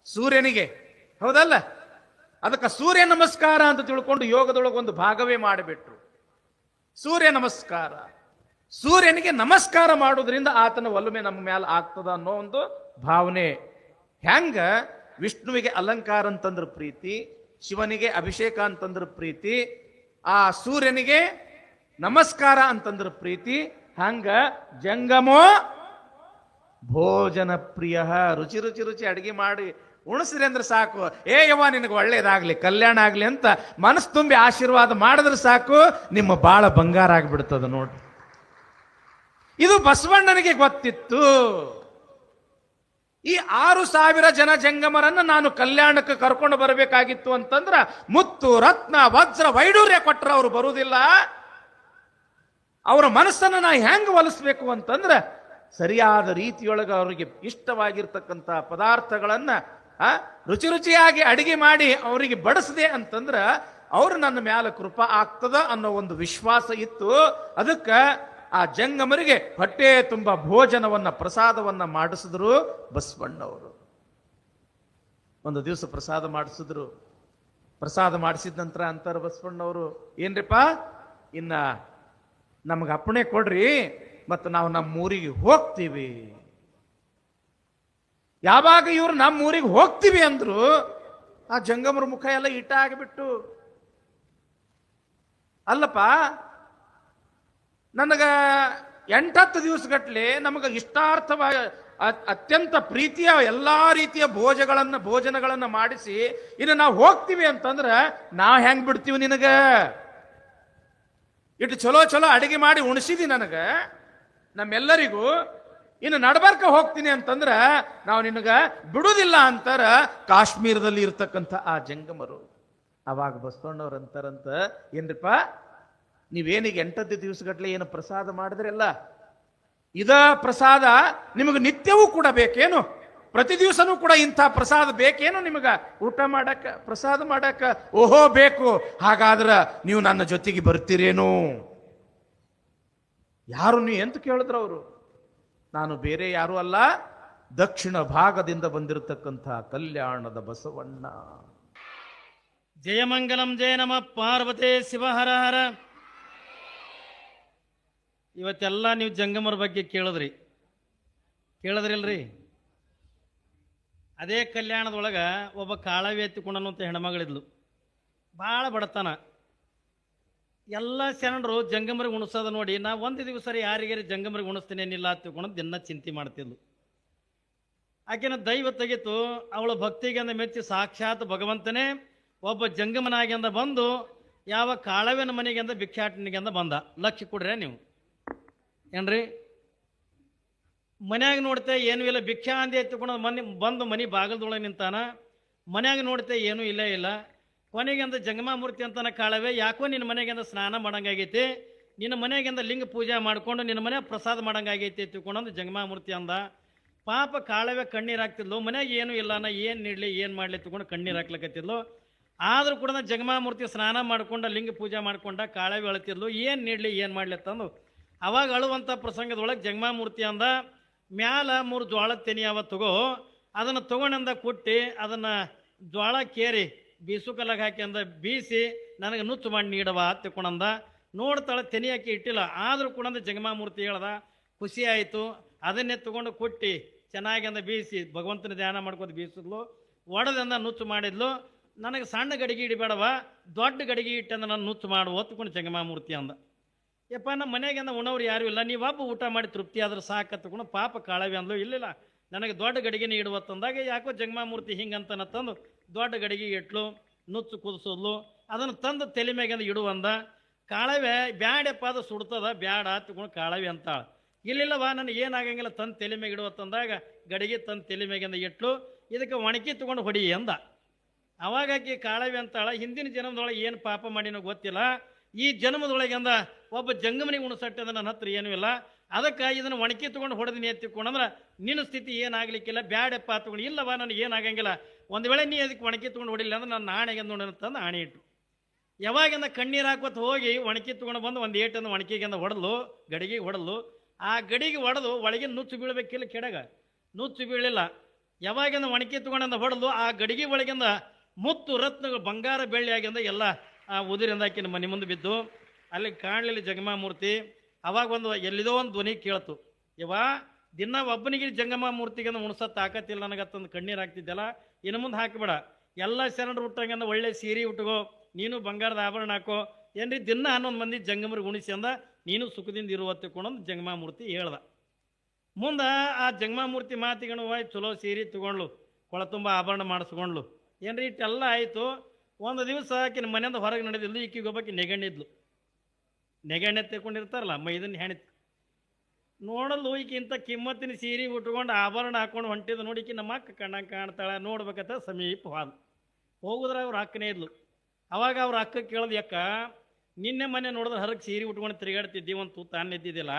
ಸೂರ್ಯನಿಗೆ, ಹೌದಲ್ಲ? ಅದಕ್ಕೆ ಸೂರ್ಯ ನಮಸ್ಕಾರ ಅಂತ ತಿಳ್ಕೊಂಡು ಯೋಗದೊಳಗೆ ಒಂದು ಭಾಗವೇ ಮಾಡಿಬಿಟ್ರು. ಸೂರ್ಯ ನಮಸ್ಕಾರ. ಸೂರ್ಯನಿಗೆ ನಮಸ್ಕಾರ ಮಾಡೋದ್ರಿಂದ ಆತನ ಒಲುಮೆ ನಮ್ಮ ಮೇಲೆ ಆಗ್ತದ ಅನ್ನೋ ಒಂದು ಭಾವನೆ. ಹೆಂಗ ವಿಷ್ಣುವಿಗೆ ಅಲಂಕಾರ ಅಂತಂದ್ರ ಪ್ರೀತಿ, ಶಿವನಿಗೆ ಅಭಿಷೇಕ ಅಂತಂದ್ರ ಪ್ರೀತಿ, ಆ ಸೂರ್ಯನಿಗೆ ನಮಸ್ಕಾರ ಅಂತಂದ್ರ ಪ್ರೀತಿ, ಹಂಗ ಜಂಗಮೋ ಭೋಜನ ಪ್ರಿಯ. ರುಚಿ ರುಚಿ ರುಚಿ ಅಡಿಗೆ ಮಾಡಿ ಉಣಿಸ್ರಿ ಅಂದ್ರೆ ಸಾಕು. ಏ ಯವ್ವ ನಿನಗೆ ಒಳ್ಳೇದಾಗ್ಲಿ, ಕಲ್ಯಾಣ ಆಗ್ಲಿ ಅಂತ ಮನಸ್ಸು ತುಂಬಿ ಆಶೀರ್ವಾದ ಮಾಡಿದ್ರೆ ಸಾಕು, ನಿಮ್ಮ ಬಾಳ ಬಂಗಾರ ಆಗ್ಬಿಡ್ತದ ನೋಡ್ರಿ. ಇದು ಬಸವಣ್ಣನಿಗೆ ಗೊತ್ತಿತ್ತು. ಈ 6,000 ಜನ ಜಂಗಮರನ್ನ ನಾನು ಕಲ್ಯಾಣಕ್ಕೆ ಕರ್ಕೊಂಡು ಬರಬೇಕಾಗಿತ್ತು ಅಂತಂದ್ರ ಮುತ್ತು ರತ್ನ ವಜ್ರ ವೈಡೂರ್ಯ ಕೊಟ್ಟರೆ ಅವರು ಬರುವುದಿಲ್ಲ. ಅವರ ಮನಸ್ಸನ್ನು ನಾ ಹೆಂಗ್ ಒಲಿಸ್ಬೇಕು ಅಂತಂದ್ರ ಸರಿಯಾದ ರೀತಿಯೊಳಗೆ ಅವರಿಗೆ ಇಷ್ಟವಾಗಿರ್ತಕ್ಕಂಥ ಪದಾರ್ಥಗಳನ್ನ ರುಚಿ ರುಚಿಯಾಗಿ ಅಡಿಗೆ ಮಾಡಿ ಅವರಿಗೆ ಬಡಿಸದೆ ಅಂತಂದ್ರ ಅವ್ರು ನನ್ನ ಮ್ಯಾಲ ಕೃಪಾ ಆಗ್ತದ ಅನ್ನೋ ಒಂದು ವಿಶ್ವಾಸ ಇತ್ತು. ಅದಕ್ಕೆ ಆ ಜಂಗಮರಿಗೆ ಹೊಟ್ಟೆ ತುಂಬ ಭೋಜನವನ್ನ ಪ್ರಸಾದವನ್ನ ಮಾಡಿಸಿದ್ರು ಬಸವಣ್ಣವರು. ಒಂದು ದಿವಸ ಪ್ರಸಾದ ಮಾಡಿಸಿದ್ರು. ಪ್ರಸಾದ ಮಾಡಿಸಿದ ನಂತರ ಅಂತಾರೆ ಬಸವಣ್ಣವರು, ಏನ್ರಿಪ್ಪ ಇನ್ನ ನಮಗೆ ಅಪ್ಪಣೆ ಕೊಡ್ರಿ, ಮತ್ತು ನಾವು ನಮ್ಮ ಊರಿಗೆ ಹೋಗ್ತೀವಿ. ಯಾವಾಗ ಇವ್ರು ನಮ್ಮ ಊರಿಗೆ ಹೋಗ್ತೀವಿ ಅಂದ್ರು ಆ ಜಂಗಮರ ಮುಖ ಎಲ್ಲ ಇಟ್ಟ ಆಗಿಬಿಟ್ಟು, ಅಲ್ಲಪ್ಪ ನನಗ 8-10 ದಿವಸಗಟ್ಲೆ ನಮಗ ಇಷ್ಟಾರ್ಥವಾಗಿ ಅತ್ಯಂತ ಪ್ರೀತಿಯ ಎಲ್ಲಾ ರೀತಿಯ ಭೋಜನಗಳನ್ನ ಮಾಡಿಸಿ ಇನ್ನು ನಾವು ಹೋಗ್ತೀವಿ ಅಂತಂದ್ರ ನಾವು ಹೆಂಗ್ ಬಿಡ್ತೀವಿ ನಿನಗ? ಇಟ್ಟು ಚಲೋ ಚಲೋ ಅಡಿಗೆ ಮಾಡಿ ಉಣಿಸಿದಿ ನನಗ ನಮ್ಮೆಲ್ಲರಿಗೂ. ಇನ್ನು ನಡ್ಬರ್ಕ ಹೋಗ್ತೀನಿ ಅಂತಂದ್ರ ನಾವು ನಿನಗ ಬಿಡುದಿಲ್ಲ ಅಂತಾರ ಕಾಶ್ಮೀರದಲ್ಲಿ ಇರ್ತಕ್ಕಂಥ ಆ ಜಂಗಮರು. ಅವಾಗ ಬಸವಣ್ಣವ್ರ ಅಂತಾರಂತ, ಏನ್ರಿಪ್ಪ ನೀವೇನಿಗೆ 8 ದಿವಸಗಟ್ಲೆ ಏನು ಪ್ರಸಾದ ಮಾಡಿದ್ರಲ್ಲ, ಇದ ಪ್ರಸಾದ ನಿಮಗೆ ನಿತ್ಯವೂ ಕೂಡ ಬೇಕೇನು? ಪ್ರತಿ ದಿವಸನೂ ಕೂಡ ಇಂಥ ಪ್ರಸಾದ ಬೇಕೇನು ನಿಮಗ ಊಟ ಮಾಡಕ್ಕ, ಪ್ರಸಾದ ಮಾಡಕ್ಕ? ಓಹೋ ಬೇಕು. ಹಾಗಾದ್ರ ನೀವು ನನ್ನ ಜೊತೆಗೆ ಬರ್ತೀರೇನು? ಯಾರು ನೀ ಅಂತ ಕೇಳಿದ್ರು ಅವರು. ನಾನು ಬೇರೆ ಯಾರು ಅಲ್ಲ, ದಕ್ಷಿಣ ಭಾಗದಿಂದ ಬಂದಿರತಕ್ಕಂಥ ಕಲ್ಯಾಣದ ಬಸವಣ್ಣ. ಜಯಮಂಗಲಂ ಜಯ ನಮ ಪಾರ್ವತೆ ಶಿವ ಹರ ಹರ. ಇವತ್ತೆಲ್ಲ ನೀವು ಜಂಗಮರ ಬಗ್ಗೆ ಕೇಳಿದ್ರಿಲ್ರಿ? ಅದೇ ಕಲ್ಯಾಣದೊಳಗ ಒಬ್ಬ ಕಾಳವಿ ಎತ್ತಿಕೊಂಡನು ಹೆಣ್ಮಗಳಿದ್ಲು, ಭಾಳ ಬಡತನ. ಎಲ್ಲ ಶರಣರು ಜಂಗಮರಿಗೆ ಉಣಿಸೋದು ನೋಡಿ ನಾ ಒಂದು ದಿವಸ ಯಾರಿಗಾರಿ ಜಂಗಮರಿಗೆ ಉಣಿಸ್ತೀನಿ ಏನಿಲ್ಲ ತಿಳ್ಕೊಂಡು ದಿನ ಚಿಂತೆ ಮಾಡ್ತಿದ್ಲು. ಆಕೆನ ದೈವ ತೆಗಿತು. ಅವಳ ಭಕ್ತಿಗೆಂದ ಮೆಚ್ಚಿ ಸಾಕ್ಷಾತ್ ಭಗವಂತನೇ ಒಬ್ಬ ಜಂಗಮನಾಗೆಂದ ಬಂದು ಯಾವ ಕಾಳವಿನ ಮನೆಗೆಂದ ಭಿಕ್ಷಾಟನಿಗೆಂದ ಬಂದ. ಲಕ್ಷ ಕೊಡ್ರೆ ನೀವು ಏನ್ರಿ? ಮನ್ಯಾಗ ನೋಡ್ತೆ ಏನೂ ಇಲ್ಲ, ಭಿಕ್ಷಾ ಅಂದಿ ಎತ್ತಿಕೊಂಡು ಬಂದು ಮನೆ ಬಾಗಲದೊಳಗೆ ನಿಂತಾನ. ಮನ್ಯಾಗ ನೋಡ್ತೆ ಏನೂ ಇಲ್ಲ. ಕೊನೆಗೆಂದ ಜಂಗಮಾಮೂರ್ತಿ ಅಂತಾನ ಕಾಳವೆ, ಯಾಕೋ ನಿನ್ನ ಮನೆಗೆಂದ ಸ್ನಾನ ಮಾಡಂಗಾಗೈತಿ, ನಿನ್ನ ಮನೆಗೆಂದ ಲಿಂಗ ಪೂಜೆ ಮಾಡ್ಕೊಂಡು ನಿನ್ನ ಮನೆ ಪ್ರಸಾದ ಮಾಡಂಗಾಗೈತಿ ತಿಳ್ಕೊಂಡಂದು ಜಂಗಮಾಮೂರ್ತಿ ಅಂದ. ಪಾಪ ಕಾಳವೆ ಕಣ್ಣೀರು ಹಾಕ್ತಿದ್ಲು. ಮನ್ಯಾಗ ಏನೂ ಇಲ್ಲ, ನಾ ಏನು ನೀಡಲಿ ಏನು ಮಾಡಲಿ ತಿಳ್ಕೊಂಡು ಕಣ್ಣೀರು ಹಾಕ್ಲಕತ್ತಿದ್ಲು. ಆದರೂ ಕೂಡ ಜಂಗಮಾಮೂರ್ತಿ ಸ್ನಾನ ಮಾಡ್ಕೊಂಡ ಲಿಂಗ ಪೂಜೆ ಮಾಡ್ಕೊಂಡ ಕಾಳವೆ ಅಳ್ತಿದ್ಲು. ಏನು ನೀಡಲಿ ಏನು ಮಾಡಲಿ ಅಂತಂದು ಅವಾಗ ಅಳುವಂಥ ಪ್ರಸಂಗದೊಳಗೆ ಜಂಗಮಾಮೂರ್ತಿ ಅಂದ, ಮ್ಯಾಲ 3 ಜ್ವಾಳದ ತೆನಿ ಅವ ತಗೋ, ಅದನ್ನು ತಗೊಂಡಂದ ಕುಟ್ಟಿ ಅದನ್ನು ಜ್ವಾಳ ಕೇರಿ ಬೀಸು ಕಲ್ಲಾಗ ಹಾಕಿ ಅಂದ ಬೀಸಿ ನನಗೆ ನುಚ್ಚು ಮಾಡಿ ನೀಡವ ತಿಳ್ಕೊಂಡಂದ. ನೋಡ್ತಾಳೆ ತೆನಿ ಹಾಕಿ ಇಟ್ಟಿಲ್ಲ, ಆದರೂ ಕೂಡ ಜಂಗಮಾಮೂರ್ತಿ ಹೇಳ್ದ. ಖುಷಿ ಆಯಿತು. ಅದನ್ನೇ ತಗೊಂಡು ಕುಟ್ಟಿ ಚೆನ್ನಾಗಿ ಅಂದ ಬೀಸಿ ಭಗವಂತನ ಧ್ಯಾನ ಮಾಡ್ಕೊಂಡು ಬೀಸಿದ್ಲು. ಒಡೆದಂದ ನುಚ್ಚು ಮಾಡಿದ್ಲು. ನನಗೆ ಸಣ್ಣ ಗಡಿಗೆ ಇಡಬೇಡವ, ದೊಡ್ಡ ಗಡಿಗೆ ಇಟ್ಟಂದ ನಾನು ನುಚ್ಚು ಮಾಡು ಒತ್ಕೊಂಡು ಜಂಗಮಾಮೂರ್ತಿ ಅಂದ. ಯಪ್ಪ ನಮ್ಮ ಮನೆಗೆಂದ ಉಣವ್ರು ಯಾರು ಇಲ್ಲ, ನೀವೊಬ್ಬ ಊಟ ಮಾಡಿ ತೃಪ್ತಿ ಆದ್ರೆ ಸಾಕತ್ಕೊಂಡು ಪಾಪ ಕಾಳವಿ ಅಂದ್ಲು. ಇಲ್ಲ ನನಗೆ ದೊಡ್ಡ ಗಡಿಗೆನೇ ಇಡುವತ್ತಂದಾಗ ಯಾಕೋ ಜಂಗಮಾಮೂರ್ತಿ ಹಿಂಗಂತನ ತಂದು ದೊಡ್ಡ ಗಡಿಗೆ ಇಟ್ಲು. ನುಚ್ಚು ಕುದಿಸೋದ್ಲು. ಅದನ್ನು ತಂದು ತಲೆ ಮ್ಯಾಗಿಂದ ಇಡುವಂದ. ಕಾಳವೆ ಬ್ಯಾಡಪ್ಪ ಅದು ಸುಡ್ತದ ಬ್ಯಾಡ ತಗೊಂಡು ಕಾಳವಿ ಅಂತಾಳ. ಇಲ್ಲಿಲ್ಲವಾ ನನಗೆ ಏನಾಗಂಗಿಲ್ಲ, ತಂದು ತಲೆ ಮ್ಯಾಗ ಇಡುವತ್ತಂದಾಗ ಗಡಿಗೆ ತಂದು ತಲೆ ಮ್ಯಾಗಿಂದ ಇಟ್ಲು. ಇದಕ್ಕೆ ಒಣಕಿ ತಗೊಂಡು ಹೊಡಿ ಅಂದ. ಅವಾಗಾಕಿ ಕಾಳವಿ ಅಂತಾಳ, ಹಿಂದಿನ ಜನ್ಮದೊಳಗೆ ಏನು ಪಾಪ ಮಾಡಿನೋ ಗೊತ್ತಿಲ್ಲ, ಈ ಜನ್ಮದೊಳಗೆ ಅಂದ ಒಬ್ಬ ಜಂಗಮನಿಗೆ ಉಣಿಸಟ್ಟದ ನನ್ನ ಹತ್ರ ಏನೂ ಇಲ್ಲ, ಅದಕ್ಕೆ ಇದನ್ನು ಒಣಕಿ ತೊಗೊಂಡು ಹೊಡೆದಿನಿ ಎತ್ತಿಕೊಂಡಂದ್ರೆ ನಿನ್ನ ಸ್ಥಿತಿ ಏನಾಗಲಿಕ್ಕಿಲ್ಲ, ಬ್ಯಾಡಪ್ಪ ತಗೊಂಡು. ಇಲ್ಲವ ನನಗೆ ಏನಾಗಂಗಿಲ್ಲ, ಒಂದು ವೇಳೆ ನೀ ಅದಕ್ಕೆ ಒಣಕಿ ತೊಗೊಂಡು ಹೊಡಿಲ್ಲ ಅಂದ್ರೆ ನಾನು ಆಣೆಗೆ ನೋಡಿ ತಂದು ಆಣೆ ಇಟ್ಟು. ಯಾವಾಗಿಂದ ಕಣ್ಣೀರು ಹಾಕೋತ ಹೋಗಿ ಒಣಕಿ ತೊಗೊಂಡು ಬಂದು ಒಂದು ಏಟನ್ನು ಒಣಕಿಗಿಂದ ಹೊಡೆದ್ಲು, ಗಡಿಗೆ ಹೊಡೆದ್ಲು. ಆ ಗಡಿಗೆ ಹೊಡೆದು ಒಳಗಿನ ನುಚ್ಚು ಬೀಳ್ಬೇಕಿಲ್ಲ, ಕೆಳಗ ನುಚ್ಚು ಬೀಳಿಲ್ಲ. ಯಾವಾಗಿಂದ ಒಣಕಿ ತೊಗೊಂಡಿಂದ ಹೊಡೆದ್ಲು, ಆ ಗಡಿಗೆ ಒಳಗಿಂದ ಮುತ್ತು ರತ್ನಗಳು ಬಂಗಾರ ಬೆಳ್ಳಿ ಆಗಿಂದ ಎಲ್ಲ ಆ ಉದುರಿಂದ ಆಕಿನ ಮನೆ ಮುಂದೆ ಬಿದ್ದು. ಅಲ್ಲಿ ಕಾಣಲಿಲ್ಲ ಜಂಗಮ ಮೂರ್ತಿ. ಅವಾಗ ಒಂದು ಎಲ್ಲಿದೋ ಒಂದು ಧ್ವನಿ ಕೇಳ್ತು, ಯವ್ವ ದಿನ ಒಬ್ಬನಿಗೆ ಜಂಗಮ ಮೂರ್ತಿಗೆ ಉಣ್ಸತ್ ತಾಕತ್ತಿಲ್ಲ ನನಗತ್ತಂದು ಕಣ್ಣೀರು ಹಾಕ್ತಿದ್ದೆಲ್ಲ, ಇನ್ನು ಮುಂದೆ ಹಾಕಿಬೇಡ, ಎಲ್ಲ ಶರಣರು ಹುಟ್ಟಂಗಂದ ಒಳ್ಳೆ ಸೀರೆ ಉಟ್ಕೋ, ನೀನು ಬಂಗಾರದ ಆಭರಣ ಹಾಕೋ, ಏನ್ರಿ ದಿನ 11 ಮಂದಿ ಜಂಗಮರಿಗೆ ಉಣಿಸಿ ಅಂದ, ನೀನು ಸುಖದಿಂದ ಇರುವತ್ತಿಕೊಂಡಂದು ಜಂಗಮ ಮೂರ್ತಿ ಹೇಳ್ದ. ಮುಂದೆ ಆ ಜಂಗಮ ಮೂರ್ತಿ ಮಾತಿಗಣು ಚಲೋ ಸೀರೆ ತಗೊಂಡ್ಲು, ಕೊಳ ತುಂಬ ಆಭರಣ ಮಾಡಿಸ್ಕೊಂಡ್ಲು. ಏನ್ರಿ ಇಟ್ಟೆಲ್ಲ ಆಯಿತು. ಒಂದು ದಿವಸ ಆಕಿನ ಮನೆಯಿಂದ ಹೊರಗೆ ನಡೆದಿಲ್ಲ, ಈಕಿಗೆ ಒಬ್ಬಾಕಿ ನೆಗಣ್ಣಿದ್ಲು. ನೆಗಣ್ಣೆ ತೆಕ್ಕೊಂಡಿರ್ತಾರಲ್ಲ ಮೈದನ್ ಹೆಣಿ ನೋಡಲು ಈಕಿ ಇಂಥ ಕಿಮ್ಮತ್ತಿನ ಸೀರೆ ಉಟ್ಕೊಂಡು ಆಭರಣ ಹಾಕೊಂಡು ಹೊಂಟಿದ್ದು ನೋಡಿ ಈಕಿ ನಮ್ಮ ಅಕ್ಕ ಕಣ್ಣಂಗೆ ಕಾಣ್ತಾಳೆ. ನೋಡ್ಬೇಕಂತ ಸಮೀಪ ಹೋಗುದ್ರೆ ಅವ್ರ ಅಕ್ಕನೇ ಇದ್ಲು. ಅವಾಗ ಅವ್ರ ಅಕ್ಕ ಕೇಳ್ದು, ಯಾಕ ನಿನ್ನೆ ಮನೆ ನೋಡಿದ್ರೆ ಹರಕ್ಕೆ ಸೀರೆ ಉಟ್ಕೊಂಡು ತಿರುಗಾಡ್ತಿದ್ದೀವಿ ಒಂದು ತಾನು ಇದ್ದಿದ್ದಿಲ್ಲ,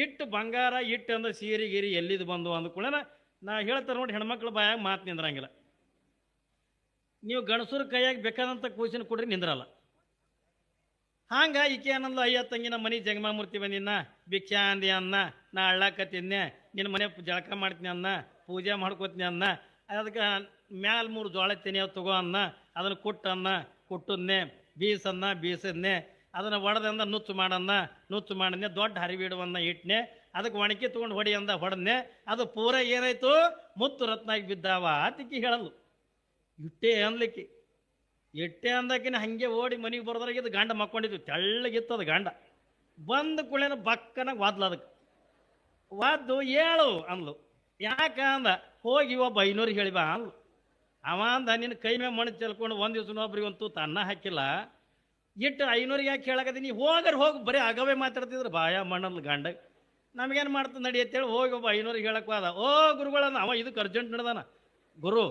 ಇಟ್ಟು ಬಂಗಾರ ಇಟ್ಟು ಅಂದ್ರೆ ಸೀರೆ ಗೀರಿ ಎಲ್ಲಿದ್ದು ಬಂದು ಅಂದ್ಕೊಳ್ಳೇನ ನಾ ಹೇಳ್ತಾರೆ ನೋಡಿ, ಹೆಣ್ಮಕ್ಳು ಬಾಯಾಗ ಮಾತು ನಿಂದ್ರಂಗಿಲ್ಲ. ನೀವು ಗಣಸೂರು ಕೈಯಾಗ ಬೇಕಾದಂಥ ಕೂಸಿನ ಕೊಡ್ರಿ ನಿಂದ್ರಲ್ಲ. ಹಂಗ ಈಕೆ ಅನ್ನಂದ್ಲು, ಅಯ್ಯ ತಂಗಿ ನಮ್ಮ ಮನೆ ಜಂಗಮ ಮೂರ್ತಿ ಬಂದಿನ್ನ ಭಿಕ್ಷಾ ಅಂದಿ ಅನ್ನ, ನಾ ಅಳ್ಳಾಕತ್ತಿದ್ನೆ, ನಿನ್ನ ಮನೆ ಜಳಕ ಮಾಡ್ತೀನಿ ಅನ್ನ, ಪೂಜೆ ಮಾಡ್ಕೋತೀನಿ ಅನ್ನ, ಅದಕ್ಕೆ ಮ್ಯಾಲ 3 ಜೋಳ ತೆನಿ ಅವು ತಗೋ ಅನ್ನ, ಅದನ್ನು ಕುಟ್ಟದ್ನೆ, ಬೀಸದ್ನೆ, ಅದನ್ನು ಒಡೆದಂದ ನುಚ್ಚು ಮಾಡನ್ನೆ, ದೊಡ್ಡ ಹರಿಬಿಡುವನ್ನ ಇಟ್ನೆ, ಅದಕ್ಕೆ ಒಣಕಿ ತೊಗೊಂಡು ಹೊಡಿ ಅಂದ ಹೊಡೆದ್ನೆ, ಅದು ಪೂರ ಏನಾಯ್ತು ಮುತ್ತು ರತ್ನಾಗಿ ಬಿದ್ದಾವ ಅತಿಕ್ಕಿ ಹೇಳಲು. ಇಟ್ಟೆ ಅಂದಕಿನ ಹಂಗೆ ಓಡಿ ಮನೆಗೆ ಬರೋದ್ರಾಗಿದ್ದು ಗಂಡ ಮಕ್ಕೊಂಡಿದ್ವಿ, ತೆಳ್ಳಗಿತ್ತದ ಗಂಡ. ಬಂದ ಕುಳೇನ ಬಕ್ಕನಾಗ ವಾದ್ಲ, ಅದಕ್ಕೆ ವಾದ್ದು ಹೇಳು ಅಂದ್ಲು. ಯಾಕ ಅಂದ, ಹೋಗಿ ಒಬ್ಬ 500 ಹೇಳಿ ಬಾ ಅಂದ್ಲು. ಅವ ಅಂದ, ನಿನ್ನ ಕೈ ಮೇಲೆ ಮಣ್ಣು ಚೆಲ್ಕೊಂಡು ಒಂದು ದಿವ್ಸ ಒಬ್ರಿಗಂತೂ ಅನ್ನ ಹಾಕಿಲ್ಲ, ಇಟ್ಟು 500 ಯಾಕೆ ಹೇಳಕತ್ತೀನಿ, ಹೋಗಿ ಬರೀ ಆಗವೇ ಮಾತಾಡ್ತಿದ್ರು ಬಾಯ ಮಣ್ಣಲ್ಲಿ ಗಂಡ. ನಮಗೇನು ಮಾಡ್ತದೆ ನಡಿ ಅಂತೇಳಿ ಹೋಗಿ ಒಬ್ಬ 500 ಹೇಳಕ್ಕೆ ಹೋದ. ಓ ಗುರುಗಳಂದ, ಅವ ಇದಕ್ಕೆ ಅರ್ಜೆಂಟ್ ನಡೆದಾನ ಗುರು.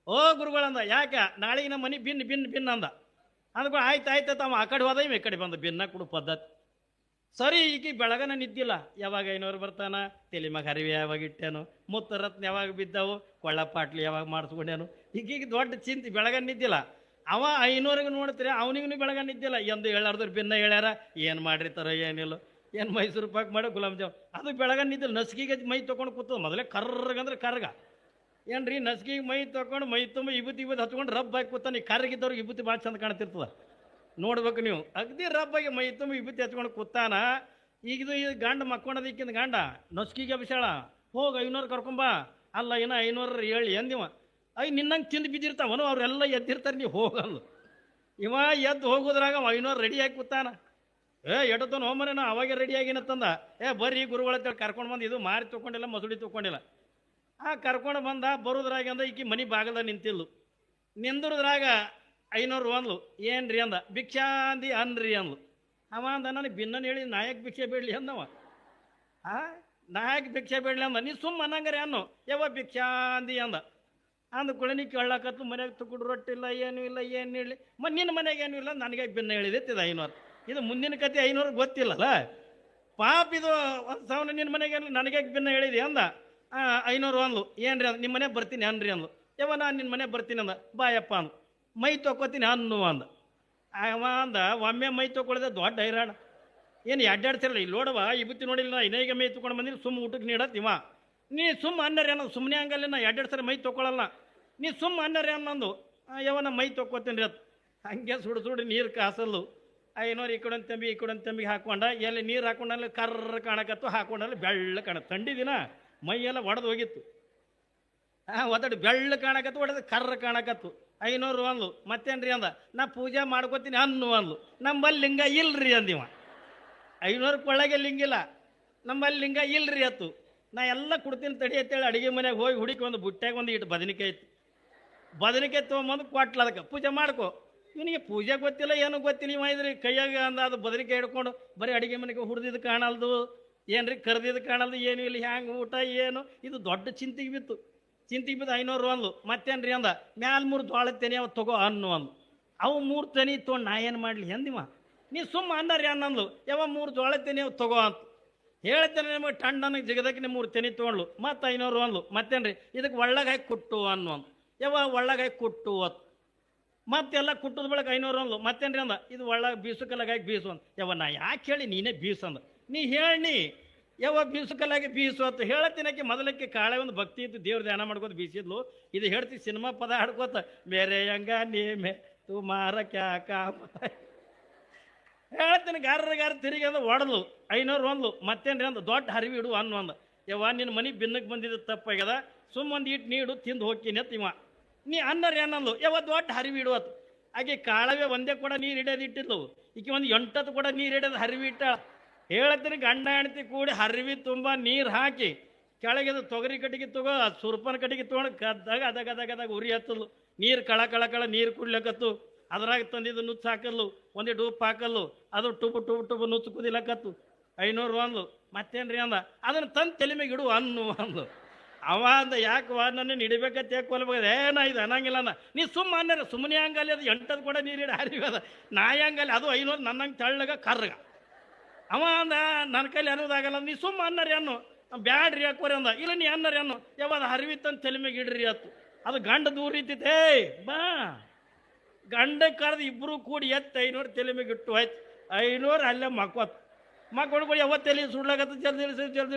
ಓ ಗುರುಗಳಂದ, ಯಾಕೆ ನಾಳೆಗೆ ನಮ್ಮ ಮನೆ ಬಿನ್ ಅಂದ. ಅಂದ್ಕೊ ಆಯ್ತು ಅವ ಆ ಕಡೆ ಹೋದ, ಇವ ಈ ಕಡೆ ಬಂದ, ಬಿನ್ನ ಕೊಡು ಪದ್ಧತಿ. ಸರಿ, ಈಗ ಬೆಳಗನ ನಿದ್ದಿಲ್ಲ, ಯಾವಾಗ 500 ಬರ್ತಾನ, ತಲೆ ಮಗ ಹರಿವೆ ಯಾವಾಗ ಇಟ್ಟೇನು, ಮುತ್ತ ರತ್ನ ಯಾವಾಗ ಬಿದ್ದಾವು, ಕೊಳ್ಳ ಪಾಟ್ಲಿ ಯಾವಾಗ ಮಾಡಿಸ್ಕೊಂಡೇನು, ಈಗೀಗ ದೊಡ್ಡ ಚಿಂತೆ. ಬೆಳಗನ ನಿದ್ದಿಲ್ಲ. ಅವ 500ಗೆ ನೋಡ್ತೀರಿ, ಅವನಿಗೂ ಬೆಳಗನ ನಿದ್ದಿಲ್ಲ. ಎಂದು ಹೇಳಾರ್ದ್ರ ಭಿನ್ನ ಹೇಳ್ಯಾರ, ಏನು ಮಾಡಿರ್ತಾರ ಏನಿಲ್ಲ, ಏನು ಮೈಸೂರು ಪಾಕ್ ಮಾಡೋ ಗುಲಾಬ್ ಜಾಮ್, ಅದು ಬೆಳಗನ ನಿದ್ದಿಲ್ಲ. ನಸ್ಕಿಗೆ ಮೈ ತೊಗೊಂಡು ಕೂತದ, ಮೊದಲೇ ಕರ್ರಗಂದ್ರೆ ಕರ್ಗ ಏನ್ರಿ, ನಸ್ಕಿಗೆ ಮೈ ತೊಗೊಂಡು ಮೈ ತುಂಬ ಇಬುತಿ ಹತ್ಕೊಂಡು ರಬ್ಬ ಹಾಕಿ ಕೂತಾನೆ. ಈ ಕರ್ಗಿದ್ದವ್ರಿಗೆ ಇಬುತಿ ಭಾಳ ಚಂದ ಕಾಣ್ತಿರ್ತದ, ನೋಡ್ಬೇಕು ನೀವು. ಅಗದಿ ರಬ್ಬಾಗಿ ಮೈ ತುಂಬ ಇಬುತಿ ಹಚ್ಕೊಂಡು ಕೂತಾನ. ಈಗಿದು ಈ ಗಂಡ ಮಕ್ಕೊಂಡದಕ್ಕಿಂತ ಗಂಡ ನಸ್ಕಿಗೆ ವಿಶಾಳ, ಹೋಗಿ 500 ಕರ್ಕೊಂಬ. ಅಲ್ಲ, ಏನೋ 500 ಹೇಳಿ ಅಂದಿವ. ನಿನ್ನಂಗೆ ತಿಂದು ಬಿದ್ದಿರ್ತಾವನು, ಅವರೆಲ್ಲ ಎದ್ದಿರ್ತಾರೆ, ನೀವು ಹೋಗಲ್ಲ. ಇವ ಎದ್ದು ಹೋಗೋದ್ರಾಗ 500 ರೆಡಿ ಆಗಿ ಕೂತಾನ. ಎಡತನ ಹೋಮರೇನ ಅವಾಗೆ ರೆಡಿ ಆಗಿನತ್ತಂದ. ಬರ್ರಿ ಗುರುಗಳ ಕರ್ಕೊಂಡು ಬಂದು, ಇದು ಮಾರಿ ತೊಗೊಂಡಿಲ್ಲ, ಮಸುಡಿ ತೊಗೊಂಡಿಲ್ಲ. ಕರ್ಕೊಂಡು ಬಂದ. ಬರೋದ್ರಾಗ ಅಂದ ಈಕಿ ಮನೆ ಬಾಗಲ್ದಾಗ ನಿಂತಿಲ್ಲು. ನಿಂದ್ರದ್ರಾಗ 500 ಅಂದ್ಲು. ಏನ್ರಿ ಅಂದ, ಭಿಕ್ಷಾ ಅಂದಿ ಅನ್ರಿ ಅಂದ್ಲು. ಅವ ಅಂದ, ನನಗೆ ಭಿನ್ನನ್ ಹೇಳಿ ನಾಯಕ್ ಭಿಕ್ಷೆ ಬೇಡಲಿ ಅಂದವ. ನಾಯಕ್ ಭಿಕ್ಷೆ ಬೇಡಲಿ ಅಂದ. ನೀ ಸುಮ್ಮ ಅನ್ನಂಗಾರೆ ಅನ್ನು, ಯಾವ ಭಿಕ್ಷಾ ಅಂದಿ ಅಂದ. ಅಂದ ಕುಳನಿ ಕೇಳಕತ್ತು, ಮನೆಯಾಗ ತುಕುಡು ರೊಟ್ಟಿಲ್ಲ, ಏನೂ ಇಲ್ಲ, ಏನು ಹೇಳಿ ನಿನ್ನ ಮನೆಗೆ ಏನೂ ಇಲ್ಲ, ನನಗೆ ಭಿನ್ನ ಹೇಳಿದೆ 500. ಇದು ಮುಂದಿನ ಕತೆ 500 ಗೊತ್ತಿಲ್ಲಲ್ಲ ಪಾಪ. ಇದು 1000 ನಿನ್ನ ಮನೆಗೆ ನನಗೆ ಭಿನ್ನ ಹೇಳಿದೆ ಅಂದ. 500 ಅಂದ್ಲು. ಏನ್ರಿ ಅಂದ, ನಿಮ್ಮ ಮನೆಗೆ ಬರ್ತೀನಿ ಅನ್ರಿ ಅಂದ್ಲು. ಯಾವ ನಾನು ನಿನ್ನ ಮನೆಗೆ ಬರ್ತೀನಿ ಅಂದ. ಬಾಯಪ್ಪ ಅಂದ. ಮೈ ತೊಗೋತೀನಿ ಅನ್ನು ಅಂದ. ಅವ ಅಂದ, ಒಮ್ಮೆ ಮೈ ತೊಗೊಳ್ದೆ ದೊಡ್ಡ ಹೈರಾಣ. ಏನು ಅಡ್ಡಾಡ್ತಿರಲ್ಲ, ಇಲ್ಲಿ ನೋಡವ ಇಬುತ್ತಿ ನೋಡಿಲ್ಲ, ಇನ್ನೇಗ ಮೈ ತೊಗೊಂಡು ಬಂದಿನಿ, ಸುಮ್ಮ ಊಟಕ್ಕೆ ನೀಡತ್ ಇವ. ನೀ ಸುಮ್ಮ ಅನ್ನರಿ ಅನ್ನೋದು, ಸುಮ್ಮನೆ ಹಂಗಲ್ಲ, ನಾ 2 ಸರಿ ಮೈ ತೊಗೊಳಲ್ಲ, ನೀ ಸುಮ್ಮ ಅನ್ನರಿ ಅನ್ನೊಂದು. ಯಾವನ ಮೈ ತೊಗೋತೀನಿ ರೀ ಅದು. ಹಂಗೆ ಸುಡು ನೀರು ಕಾಸಲ್ಲು. 500 ಈ ಕಡೆ ಈ ಕಡೆ ಹಾಕೊಂಡ, ಎಲ್ಲಿ ನೀರು ಹಾಕೊಂಡಲ್ಲಿ ಕರ್ರ ಕಾಣಕತ್ತು, ಹಾಕೊಂಡಲ್ಲಿ ಬೆಳ್ಳ ಥಂಡಿ ದಿನ ಮೈಯೆಲ್ಲ ಒಡೆದು ಹೋಗಿತ್ತು. ಒದಡು ಬೆಳ್ಳ ಕಾಣಕತ್ತು, ಒಡೆದು ಕರ್ರ ಕಾಣಕತ್ತು. 500 ಅಂದ್ಲು. ಮತ್ತೇನ್ರಿ ಅಂದ, ನಾ ಪೂಜೆ ಮಾಡ್ಕೋತೀನಿ ಅನ್ನು ಅಂದ್ಲು. ನಮ್ಮಲ್ಲಿ ಲಿಂಗ ಇಲ್ರಿ ಅಂದಿವ. 500 ಕೊಳ್ಳಾಗೆ ಲಿಂಗಿಲ್ಲ, ನಮ್ಮಲ್ಲಿ ಲಿಂಗ ಇಲ್ರಿ ಅತ್ತು. ನಾ ಎಲ್ಲ ಕೊಡ್ತೀನಿ ತಡಿ ಅಂತೇಳಿ ಅಡುಗೆ ಮನೆಗೆ ಹೋಗಿ ಹುಡುಕಿ ಒಂದು ಬುಟ್ಟ್ಯಾಗ ಒಂದು ಇಟ್ಟು ಬದನಿಕಾಯಿ ಇತ್ತು. ಬದನಿಕಾಯಿ ತೊಗೊಂಬಂದು ಕೊಟ್ಲ, ಅದಕ್ಕೆ ಪೂಜೆ ಮಾಡ್ಕೊ. ಇವನಿಗೆ ಪೂಜೆ ಗೊತ್ತಿಲ್ಲ, ಏನೂ ಗೊತ್ತಿಲ್ಲ. ಇವ ಇದ್ರಿ ಕೈಯಾಗ ಅಂದ, ಅದು ಬದನಿಕಾಯಿ ಹಿಡ್ಕೊಂಡು ಬರೀ ಅಡುಗೆ ಮನೆಗೆ ಹುರಿದಿದ್ದು ಕಾಣಲ್ದು, ಏನ್ರಿ ಕರ್ದಿದ್ದು ಕಾಣಲ್ದು, ಏನೂ ಇಲ್ಲ, ಹ್ಯಾಂಗೆ ಊಟ ಏನು. ಇದು ದೊಡ್ಡ ಚಿಂತೆಗೆ ಬಿತ್ತು. 500 ಅಂದ್ಲು. ಮತ್ತೇನ್ರಿ ಅಂದ, ಮ್ಯಾಲ 3 ಜೋಳ ತೆನಿ ಅವು ತಗೋ ಅನ್ನು ಅಂದ್ಲು. ಅವು 3 ತೆನಿ ತೊಗೊಂಡು ನಾ ಏನು ಮಾಡಲಿ ಅಂದಿವ. ನೀ ಸುಮ್ಮ ಅನ್ನರಿ ಅನ್ನಂದ್ಲು. ಯಾವ 3 ಜೋಳ ತೆನಿ ಅವು ತಗೋ ಅಂತ ಹೇಳ್ತೇನೆ. ನಿಮಗೆ ಟಣ್ಣನಿಗೆ ಜಿಗದಕ್ಕೆ 3 ತೆನಿ ತೊಗೊಂಡ್ಲು. ಮತ್ತು 500 ಅಂದ್ಲು. ಮತ್ತೇನ್ರಿ, ಇದಕ್ಕೆ ಒಳ್ಳಗೆ ಹಾಕಿ ಕುಟ್ಟು ಅನ್ನು ಅಂದು. ಯಾವ ಒಳ್ಳಗೆ ಹಾಕಿ ಕುಟ್ಟು ಅತ್ತು. ಮತ್ತೆಲ್ಲ ಕುಟ್ಟದ ಬೆಳಗ್ಗೆ 500 ಅಂದ್ಲು. ಮತ್ತೇನ್ರಿ ಅಂದ, ಇದು ಒಳ್ಳೆ ಬೀಸು ಕಲ್ಲಾಗಿ ಬೀಸು ಅಂತ. ಯವ್ವ ನಾ ಯಾಕೆ ಹೇಳಿ ನೀನೇ ಬೀಸು ಅಂದ. ನೀ ಹೇಳಿ ಯವ್ವ ಬೀಸು ಕಲ್ಲಾಗಿ ಬೀಸು ಅಂತ ಹೇಳತ್ತೀನಕ್ಕೆ. ಮೊದಲಕ್ಕೆ ಕಾಳೆ ಒಂದು ಭಕ್ತಿ ಇತ್ತು, ದೇವ್ರ ಧ್ಯಾನ ಮಾಡ್ಕೋತ ಬೀಸಿದ್ಲು. ಇದು ಹೇಳ್ತಿ ಸಿನಿಮಾ ಪದ ಹಾಡ್ಕೋತ ಬೇರೆ ಹಂಗ ನೀಮೆ ತುಮಾರ ಕ್ಯಾ ಕಾಮ ಹೇಳ್ತೀನಿ. ಗಾರ ತಿರುಗಿ ಅಂದ ಒಡದ್ಲು 500 ಅಂದ್ಲು. ಮತ್ತೇನ್ರಿ ಅಂದ, ದೊಡ್ಡ ಹರಿವಿ ಇಡು ಅನ್ನು ಅಂದ. ಯವ್ವ ನಿನ್ನ ಮನೆ ಬಿನ್ನಕ್ಕೆ ಬಂದಿದ್ದು ತಪ್ಪಾಗ್ಯದ, ಸುಮ್ಮೊಂದು ಇಟ್ಟು ನೀಡು ತಿಂದು ಹೋಗ್ತೀನಿ ಅಂತ ಇವ. ನೀ ಅನ್ನರ್ ಏನಂದ್ಲು, ಯವ್ವ ದೊಡ್ಡ ಹರಿವಿ ಇಡು ಅತ್ತು. ಆಕೆ ಕಾಳವೆ ಒಂದೇ ಕೂಡ ನೀರು ಹಿಡಿಯೋದು ಇಟ್ಟಿದ್ಲು, ಈಕೆ ಒಂದು 8 ಕೂಡ ನೀರು ಹಿಡಿಯೋದು ಹರಿವಿ ಇಟ್ಟ. ಹೇಳ್ತೀನಿ ಗಂಡ ಹೆಂಡತಿ ಕೂಡಿ ಹರಿವಿ ತುಂಬ ನೀರು ಹಾಕಿ ಕೆಳಗೆ ತೊಗರಿ ಕಟ್ಟಿಗೆ ತಗೋ, ಸುರ್ಪನ ಕಟ್ಟಿಗೆ ತೊಗೊಂಡು ಗದ್ದಾಗ ಅದಾಗ ಉರಿ ಹತ್ತಲು. ನೀರು ಕಳ ನೀರು ಕುಡ್ಲಕತ್ತು. ಅದ್ರಾಗ ತಂದಿದ್ದು ನುಚ್ಚು ಹಾಕಲ್ಲು, ಒಂದಿಟ್ಟು ಉಪ್ಪು ಹಾಕಲ್ಲು, ಅದು ಟುಬು ನುಚ್ಚು ಕುದಿಲಕತ್ತು. 500 ಅಂದ್ಲು. ಮತ್ತೇನ್ರಿ ಅಂದ, ಅದನ್ನು ತಂದು ತಲೆ ಮೇಲೆ ಇಡು ಅನ್ನು ಅಂದ್ಲು. ಅವ ಅಂದ, ಯಾಕವ ನನ್ನ ಹಿಡಿಬೇಕಂತ ಯಾಕೊಲ್ಬೇಕು, ಏನ ಇದು ಅನ್ನಂಗಿಲ್ಲ ಅನ್ನ. ನೀ ಸುಮ್ಮ ಅನ್ನರ ಸುಮ್ಮನೆ ಹಂಗಲ್ಲಿ ಅದು 8 ಕೂಡ ನೀರು ಹಿಡಿ ಹರಿವದ ನಾಯಿ ಹಂಗಲ್ಲಿ ಅದು 500 ನನ್ನಂಗೆ ತೆಳ್ಳಗ ಕರ್ರಗ. ಅವ ಅಂದ, ನನ್ನ ಕೈಲಿ ಅನ್ನೋದಾಗಲ್ಲ, ನೀ ಸುಮ್ಮ ಅನ್ನರಿ ಅನ್ನು. ಬ್ಯಾಡ್ರಿ ಯಾಕೋರಿ ಅಂದ. ಇಲ್ಲ ನೀ ಅನ್ನರಿ ಅನ್ನು. ಯಾವಾಗ ಹರಿವಿತ್ತಂತ ತಲೆ ಮೇಲೆ ಇಡ್ರಿ ಅತ್ತು. ಅದು ಗಂಡ ದೂರ ಇತ್ತಿತ್ತು. ಬಾ ಗಂಡ ಕರೆದು ಇಬ್ಬರು ಕೂಡಿ 500 ತಲೆ ಮೇಲೆ ಇಟ್ಟು ಆಯ್ತು. 500 ಅಲ್ಲೇ ಮಕ್ಕೊಂಡು ಯಾವತ್ತು ತಲೆ ಸುಡ್ಲಾಗತ್ತ, ಜಲ್ದಿ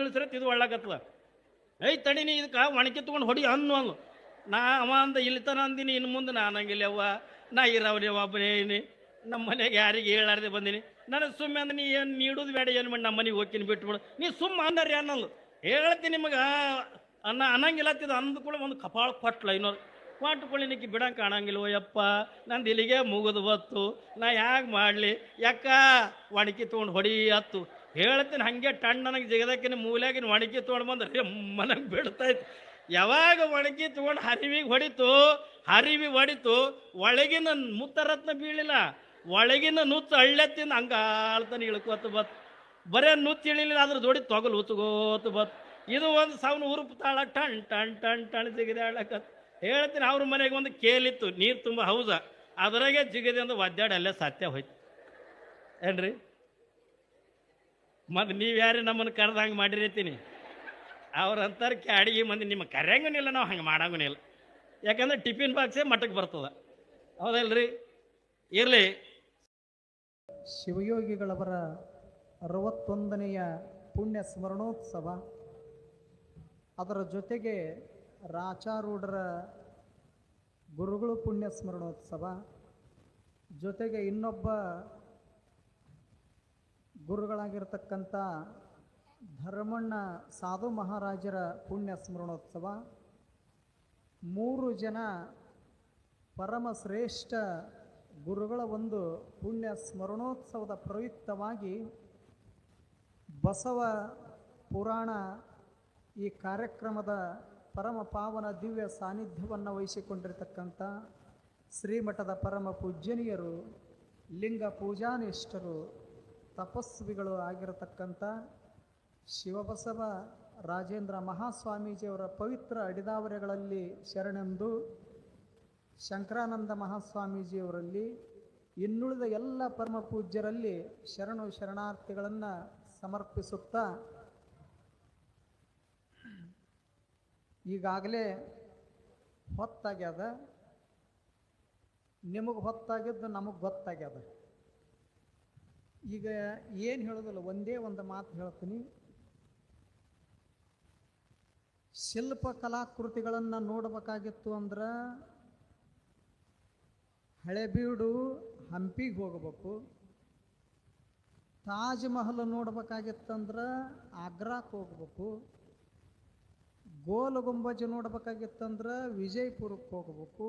ಇಳಿಸ್ರಿ ಇದು ಒಳ್ಳಾಗತ್ತದ. ತಡಿ ನೀ ಇದಕ್ಕೆ ಒಣಕಿ ತೊಗೊಂಡು ಹೊಡಿ ಅನ್ನು ಅನ್ನು. ಅವ ಅಂದ, ಇಲ್ಲಿ ತನ ಅಂದಿನಿ, ಇನ್ನು ಮುಂದೆ ನಾನು ಹಂಗಿಲ್ಲ ಅವ್ವ, ನಾ ಇರವನಿ ಒಬ್ಬನೇ ಏನಿ, ನಮ್ಮ ಮನೆಗೆ ಯಾರಿಗೆ ಹೇಳಾರ್ದೆ ಬಂದೀನಿ. ನನಗೆ ಸುಮ್ಮನೆ ಅಂದ್ರೆ ನೀ ಏನು ನೀಡೋದು ಬೇಡ, ಏನು ಮಾಡಿ ನಮ್ಮ ಮನೆಗೆ ಹೋಗ್ತೀನಿ ಬಿಟ್ಬಿಡು. ನೀ ಸುಮ್ಮ ಅನ್ನರಿ ಅನ್ನಲ್ಲು. ಹೇಳ್ತೀನಿ ನಿಮಗೆ ಅನ್ನಂಗಿಲ್ಲ ಅಂತಿದ್ದು. ಅಂದು ಕೂಡ ಒಂದು ಕಪಾಳ ಕೊಟ್ಲ 500 ಕೊಟ್ಟುಕೊಳ್ಳಿನಿಕ್ಕೆ ಬಿಡಂಗೆ ಕಾಣಂಗಿಲ್ವೋ ಯಪ್ಪ, ನಂದು ಇಲ್ಲಿಗೆ ಮುಗಿದು ಬತ್ತು, ನಾ ಹೇಗೆ ಮಾಡಲಿ ಯಾಕ ಒಣಕಿ ತೊಗೊಂಡು ಹೊಡಿ ಹತ್ತು. ಹೇಳ್ತೀನಿ ಹಾಗೆ ಟಣ್ ನನಗೆ ಜಗದಕ್ಕಿನ ಮೂಲೆಯಾಗಿನ ಒಣಕಿ ತೊಗೊಂಡು ಬಂದ್ರೆ ಮನಗೆ ಬೀಳ್ತಾಯಿತ್ತು. ಯಾವಾಗ ಒಣಕಿ ತೊಗೊಂಡು ಹರಿವಿ ಹೊಡಿತು ಒಳಗಿನ ಮುತ್ತರತ್ನ ಬೀಳಿಲ್ಲ, ಒಳಗಿನ ನುಚ್ಚು ಹಳ್ಳೆತ್ತಿಂದ ಹಂಗಾಳ್ತಾನೆ ಇಳ್ಕೋತ ಬತ್ತು. ಬರೇ ನುಚ್ಚು ಇಳಿಲಿಲ್ಲ, ಅದ್ರ ಜೋಡಿ ತೊಗಲು ಉತ್ಕೋತ ಬತ್ತು. ಇದು ಒಂದು ಸಾವನ್ನ ಉರುಪು ತಾಳ ಟಣ್ ಟಣ್ ಟಣ್ ಟಣ್ ಜಿಗಿದೆ ಆಳಕತ್ತು. ಹೇಳ್ತೀನಿ, ಅವ್ರ ಮನೆಗೆ ಒಂದು ಕೇಲಿತ್ತು, ನೀರು ತುಂಬ ಹೌದ, ಅದರಾಗೆ ಜಿಗದೆ ಅಂದ್ರೆ ಒದ್ದಾಡಿ ಅಲ್ಲೇ ಸತ್ಯ ಹೋಯ್ತು ಏನ್ರಿ. ಮತ್ತು ನೀವು ಯಾರೇ ನಮ್ಮನ್ನು ಕರೆದು ಹಂಗೆ ಮಾಡಿರ್ತೀನಿ. ಅವ್ರಂತಾರೆ ಅಡಿಗೆ ಮಂದಿ ನಿಮ್ಮ ಕರೆಯಂಗನಿಲ್ಲ, ನಾವು ಹಂಗೆ ಮಾಡಂಗನಿಲ್ಲ. ಯಾಕಂದ್ರೆ ಟಿಫಿನ್ ಬಾಕ್ಸೇ ಮಟ್ಟಕ್ಕೆ ಬರ್ತದೆ, ಹೌದಲ್ರಿ. ಇರಲಿ. ಶಿವಯೋಗಿಗಳವರ 61ನೆಯ ಪುಣ್ಯ ಸ್ಮರಣೋತ್ಸವ, ಅದರ ಜೊತೆಗೆ ರಾಚಾರೂಢರ ಗುರುಗಳು ಪುಣ್ಯ ಸ್ಮರಣೋತ್ಸವ, ಜೊತೆಗೆ ಇನ್ನೊಬ್ಬ ಗುರುಗಳಾಗಿರ್ತಕ್ಕಂಥ ಧರ್ಮಣ್ಣ ಸಾಧು ಮಹಾರಾಜರ ಪುಣ್ಯ ಸ್ಮರಣೋತ್ಸವ, 3 ಜನ ಪರಮಶ್ರೇಷ್ಠ ಗುರುಗಳ ಒಂದು ಪುಣ್ಯ ಸ್ಮರಣೋತ್ಸವದ ಪ್ರಯುಕ್ತವಾಗಿ ಬಸವ ಪುರಾಣ ಈ ಕಾರ್ಯಕ್ರಮದ ಪರಮ ಪಾವನ ದಿವ್ಯ ಸಾನ್ನಿಧ್ಯವನ್ನು ವಹಿಸಿಕೊಂಡಿರ್ತಕ್ಕಂಥ ಶ್ರೀಮಠದ ಪರಮ ಪೂಜ್ಯನೀಯರು, ಲಿಂಗ ಪೂಜಾನಿಷ್ಠರು, ತಪಸ್ವಿಗಳು ಆಗಿರತಕ್ಕಂಥ ಶಿವಬಸವ ರಾಜೇಂದ್ರ ಮಹಾಸ್ವಾಮೀಜಿಯವರ ಪವಿತ್ರ ಅಡಿದಾವರೆಗಳಲ್ಲಿ ಶರಣೆಂದು, ಶಂಕರಾನಂದ ಮಹಾಸ್ವಾಮೀಜಿಯವರಲ್ಲಿ, ಇನ್ನುಳಿದ ಎಲ್ಲ ಪರಮ ಪೂಜ್ಯರಲ್ಲಿ ಶರಣಾರ್ಥಿಗಳನ್ನು ಸಮರ್ಪಿಸುತ್ತಾ, ಈಗಾಗಲೇ ಹೊತ್ತಾಗ್ಯದ, ನಿಮಗೆ ಹೊತ್ತಾಗಿದ್ದು ನಮಗೆ ಗೊತ್ತಾಗ್ಯದ. ಈಗ ಏನು ಹೇಳೋದಿಲ್ಲ, ಒಂದೇ ಒಂದು ಮಾತು ಹೇಳ್ತೀನಿ. ಶಿಲ್ಪ ಕಲಾಕೃತಿಗಳನ್ನು ನೋಡಬೇಕಾಗಿತ್ತು ಅಂದ್ರೆ ಹಳೆಬೀಡು ಹಂಪಿಗೆ ಹೋಗಬೇಕು. ತಾಜ್ ಮಹಲ್ ನೋಡ್ಬೇಕಾಗಿತ್ತಂದ್ರೆ ಆಗ್ರಾಕ್ಕೆ ಹೋಗ್ಬೇಕು. ಗೋಲ್ ಗುಂಬಜ್ ನೋಡ್ಬೇಕಾಗಿತ್ತಂದ್ರೆ ವಿಜಯಪುರಕ್ಕೆ ಹೋಗ್ಬೇಕು.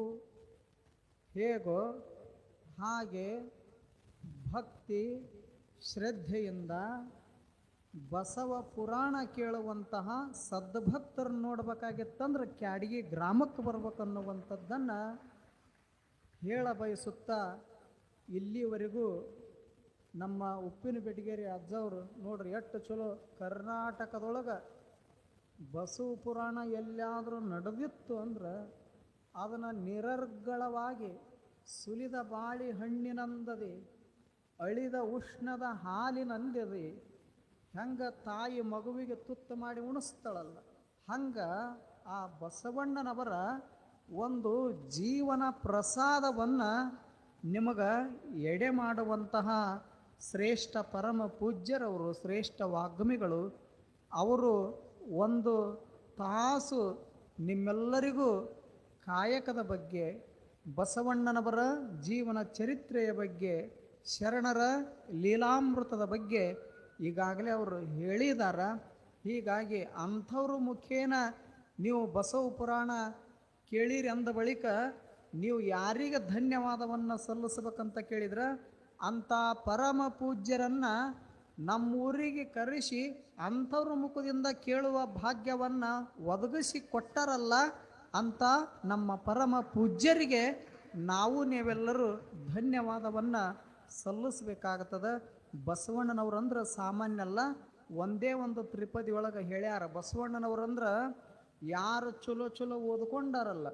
ಹೇಗೋ ಹಾಗೆ ಭಕ್ತಿ ಶ್ರದ್ಧೆಯಿಂದ ಬಸವ ಪುರಾಣ ಕೇಳುವಂತಹ ಸದ್ಭಕ್ತರನ್ನು ನೋಡ್ಬೇಕಾಗಿತ್ತಂದ್ರೆ ಕ್ಯಾಡಗಿ ಗ್ರಾಮಕ್ಕೆ ಬರ್ಬೇಕನ್ನುವಂಥದ್ದನ್ನು ಹೇಳ ಬಯಸುತ್ತಾ, ಇಲ್ಲಿವರೆಗೂ ನಮ್ಮ ಉಪ್ಪಿನ ಬೆಟಗೇರಿ ಅಜ್ಜವರು ನೋಡ್ರಿ ಎಷ್ಟು ಚಲೋ ಕರ್ನಾಟಕದೊಳಗೆ ಬಸವ ಪುರಾಣ ಎಲ್ಲಾದರೂ ನಡೆದಿತ್ತು ಅಂದ್ರೆ ಅದನ್ನು ನಿರರ್ಗಳವಾಗಿ ಸುಲಿದ ಬಾಳಿ ಹಣ್ಣಿನಂದದೆ, ಅಳಿದ ಉಷ್ಣದ ಹಾಲಿನಂದದೆ, ಹೆಂಗೆ ತಾಯಿ ಮಗುವಿಗೆ ತುತ್ತು ಮಾಡಿ ಉಣಿಸ್ತಾಳಲ್ಲ, ಹಂಗೆ ಆ ಬಸವಣ್ಣನವರ ಒಂದು ಜೀವನ ಪ್ರಸಾದವನ್ನು ನಿಮಗೆ ಎಡೆ ಮಾಡುವಂತಹ ಶ್ರೇಷ್ಠ ಪರಮ ಪೂಜ್ಯರವರು, ಶ್ರೇಷ್ಠ ವಾಗ್ಮಿಗಳು ಅವರು ಒಂದು ತಾಸು ನಿಮ್ಮೆಲ್ಲರಿಗೂ ಕಾಯಕದ ಬಗ್ಗೆ, ಬಸವಣ್ಣನವರ ಜೀವನ ಚರಿತ್ರೆಯ ಬಗ್ಗೆ, ಶರಣರ ಲೀಲಾಮೃತದ ಬಗ್ಗೆ ಈಗಾಗಲೇ ಅವರು ಹೇಳಿದಾರ. ಹೀಗಾಗಿ ಅಂಥವ್ರ ಮುಖೇನ ನೀವು ಬಸವ ಪುರಾಣ ಕೇಳಿರಿ ಅಂದ ಬಳಿಕ ನೀವು ಯಾರಿಗೆ ಧನ್ಯವಾದವನ್ನು ಸಲ್ಲಿಸ್ಬೇಕಂತ ಕೇಳಿದ್ರೆ ಅಂಥ ಪರಮ ಪೂಜ್ಯರನ್ನು ನಮ್ಮೂರಿಗೆ ಕರೆಸಿ ಅಂಥವ್ರ ಮುಖದಿಂದ ಕೇಳುವ ಭಾಗ್ಯವನ್ನು ಒದಗಿಸಿ ಕೊಟ್ಟರಲ್ಲ ಅಂತ ನಮ್ಮ ಪರಮ ಪೂಜ್ಯರಿಗೆ ನಾವು ನೀವೆಲ್ಲರೂ ಧನ್ಯವಾದವನ್ನು ಸಲ್ಲಿಸ್ಬೇಕಾಗ್ತದೆ. ಬಸವಣ್ಣನವ್ರಂದ್ರೆ ಸಾಮಾನ್ಯ ಅಲ್ಲ. ಒಂದೇ ಒಂದು ತ್ರಿಪದಿ ಒಳಗೆ ಹೇಳ್ಯಾರ, ಬಸವಣ್ಣನವ್ರಂದ್ರೆ ಯಾರು ಚಲೋ ಚಲೋ ಓದ್ಕೊಂಡಾರಲ್ಲ,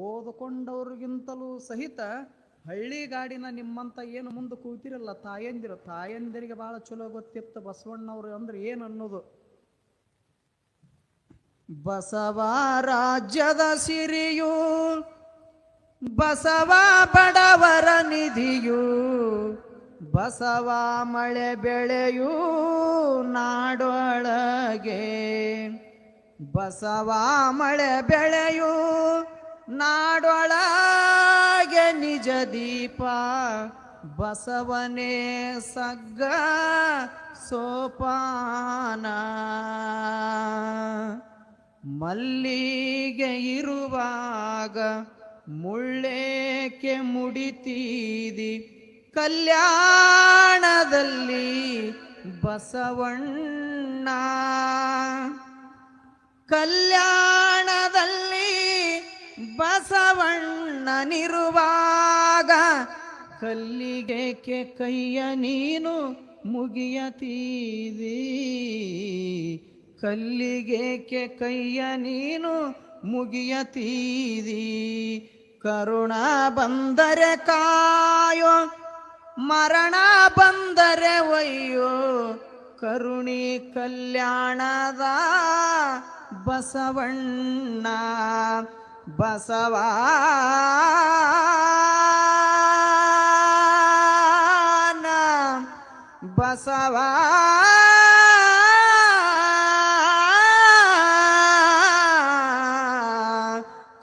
ಓದ್ಕೊಂಡವ್ರಿಗಿಂತಲೂ ಸಹಿತ ಹಳ್ಳಿ ಗಾಡಿನ ನಿಮ್ಮಂತ ಏನು ಮುಂದೆ ಕೂತಿರಲ್ಲ ತಾಯಂದಿರಿಗೆ ಭಾಳ ಚಲೋ ಗೊತ್ತಿತ್ತು ಬಸವಣ್ಣವ್ರು ಅಂದ್ರೆ ಏನು ಅನ್ನೋದು. ಬಸವ ರಾಜ್ಯದ ಸಿರಿಯು, ಬಸವ ಬಡವರ ನಿಧಿಯು, ಬಸವ ಮಳೆ ಬೆಳೆಯು ನಾಡೊಳಗೆ, ಬಸವ ಮಳೆ ಬೆಳೆಯು ನಾಡೊಳಗೆ, ನಿಜ ದೀಪ ಬಸವನೇ ಸಗ್ಗ ಸೋಪಾನ, ಮಲ್ಲಿಗೆ ಇರುವಾಗ ಮುಳ್ಳೇಕೆ ಮುಡಿತೀದಿ, ಕಲ್ಯಾಣದಲ್ಲಿ ಬಸವಣ್ಣ, ಕಲ್ಯಾಣದಲ್ಲಿ ಬಸವಣ್ಣನಿರುವಾಗ ಕಲ್ಲಿಗೆಕೆ ಕೈಯ ನೀನು ಮುಗಿಯತೀದಿ, ಕಲ್ಲಿಗೆಕೆ ಕೈಯ ನೀನು ಮುಗಿಯತೀದಿ, ಕರುಣ ಬಂದರೆ ಕಾಯೋ ಮರಣ ಬಂದರೆ ಒಯ್ಯೋ, ಕರುಣಿ ಕಲ್ಯಾಣದ ಬಸವಣ್ಣ, ಬಸವ ಬಸವ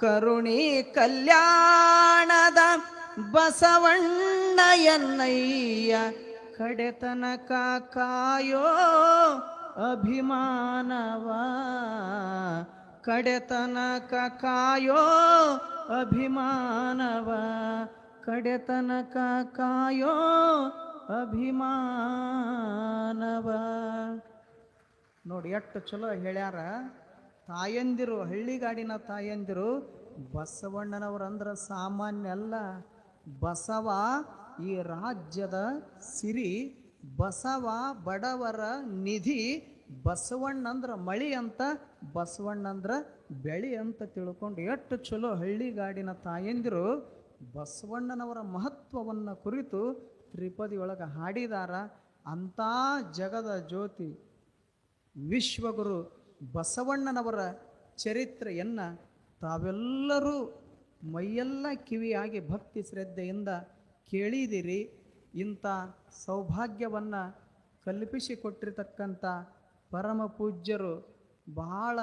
ಕರುಣಿ ಕಲ್ಯಾಣದ ಬಸವಣ್ಣ ಎನ್ನಯ್ಯ, ಕಡೆತನಕ ಕಾಯೋ ಅಭಿಮಾನವ, ಕಡೆತನಕ ಕಾಯೋ ಅಭಿಮಾನವ, ಕಡೆತನಕ ಕಾಯೋ ಅಭಿಮಾನವ. ನೋಡಿ ಎಷ್ಟು ಚಲೋ ಹೇಳ್ಯಾರ. ತಾಯಂದಿರು, ಹಳ್ಳಿಗಾಡಿನ ತಾಯಂದಿರು ಬಸವಣ್ಣನವರಂದ್ರೆ ಸಾಮಾನ್ಯ ಅಲ್ಲ. ಬಸವ ಈ ರಾಜ್ಯದ ಸಿರಿ, ಬಸವ ಬಡವರ ನಿಧಿ, ಬಸವಣ್ಣಂದ್ರ ಮಳಿ ಅಂತ, ಬಸವಣ್ಣಂದ್ರ ಬೆಳಿ ಅಂತ ತಿಳ್ಕೊಂಡು ಎಷ್ಟು ಚಲೋ ಹಳ್ಳಿಗಾಡಿನ ತಾಯಂದಿರು ಬಸವಣ್ಣನವರ ಮಹತ್ವವನ್ನು ಕುರಿತು ತ್ರಿಪದಿಯೊಳಗೆ ಹಾಡಿದಾರ. ಅಂಥ ಜಗದ ಜ್ಯೋತಿ ವಿಶ್ವಗುರು ಬಸವಣ್ಣನವರ ಚರಿತ್ರೆಯನ್ನು ತಾವೆಲ್ಲರೂ ಮೈಯೆಲ್ಲ ಕಿವಿಯಾಗಿ ಭಕ್ತಿ ಶ್ರದ್ಧೆಯಿಂದ ಕೇಳಿದಿರಿ. ಇಂಥ ಸೌಭಾಗ್ಯವನ್ನು ಕಲ್ಪಿಸಿಕೊಟ್ಟಿರ್ತಕ್ಕಂಥ ಪರಮ ಪೂಜ್ಯರು ಬಹಳ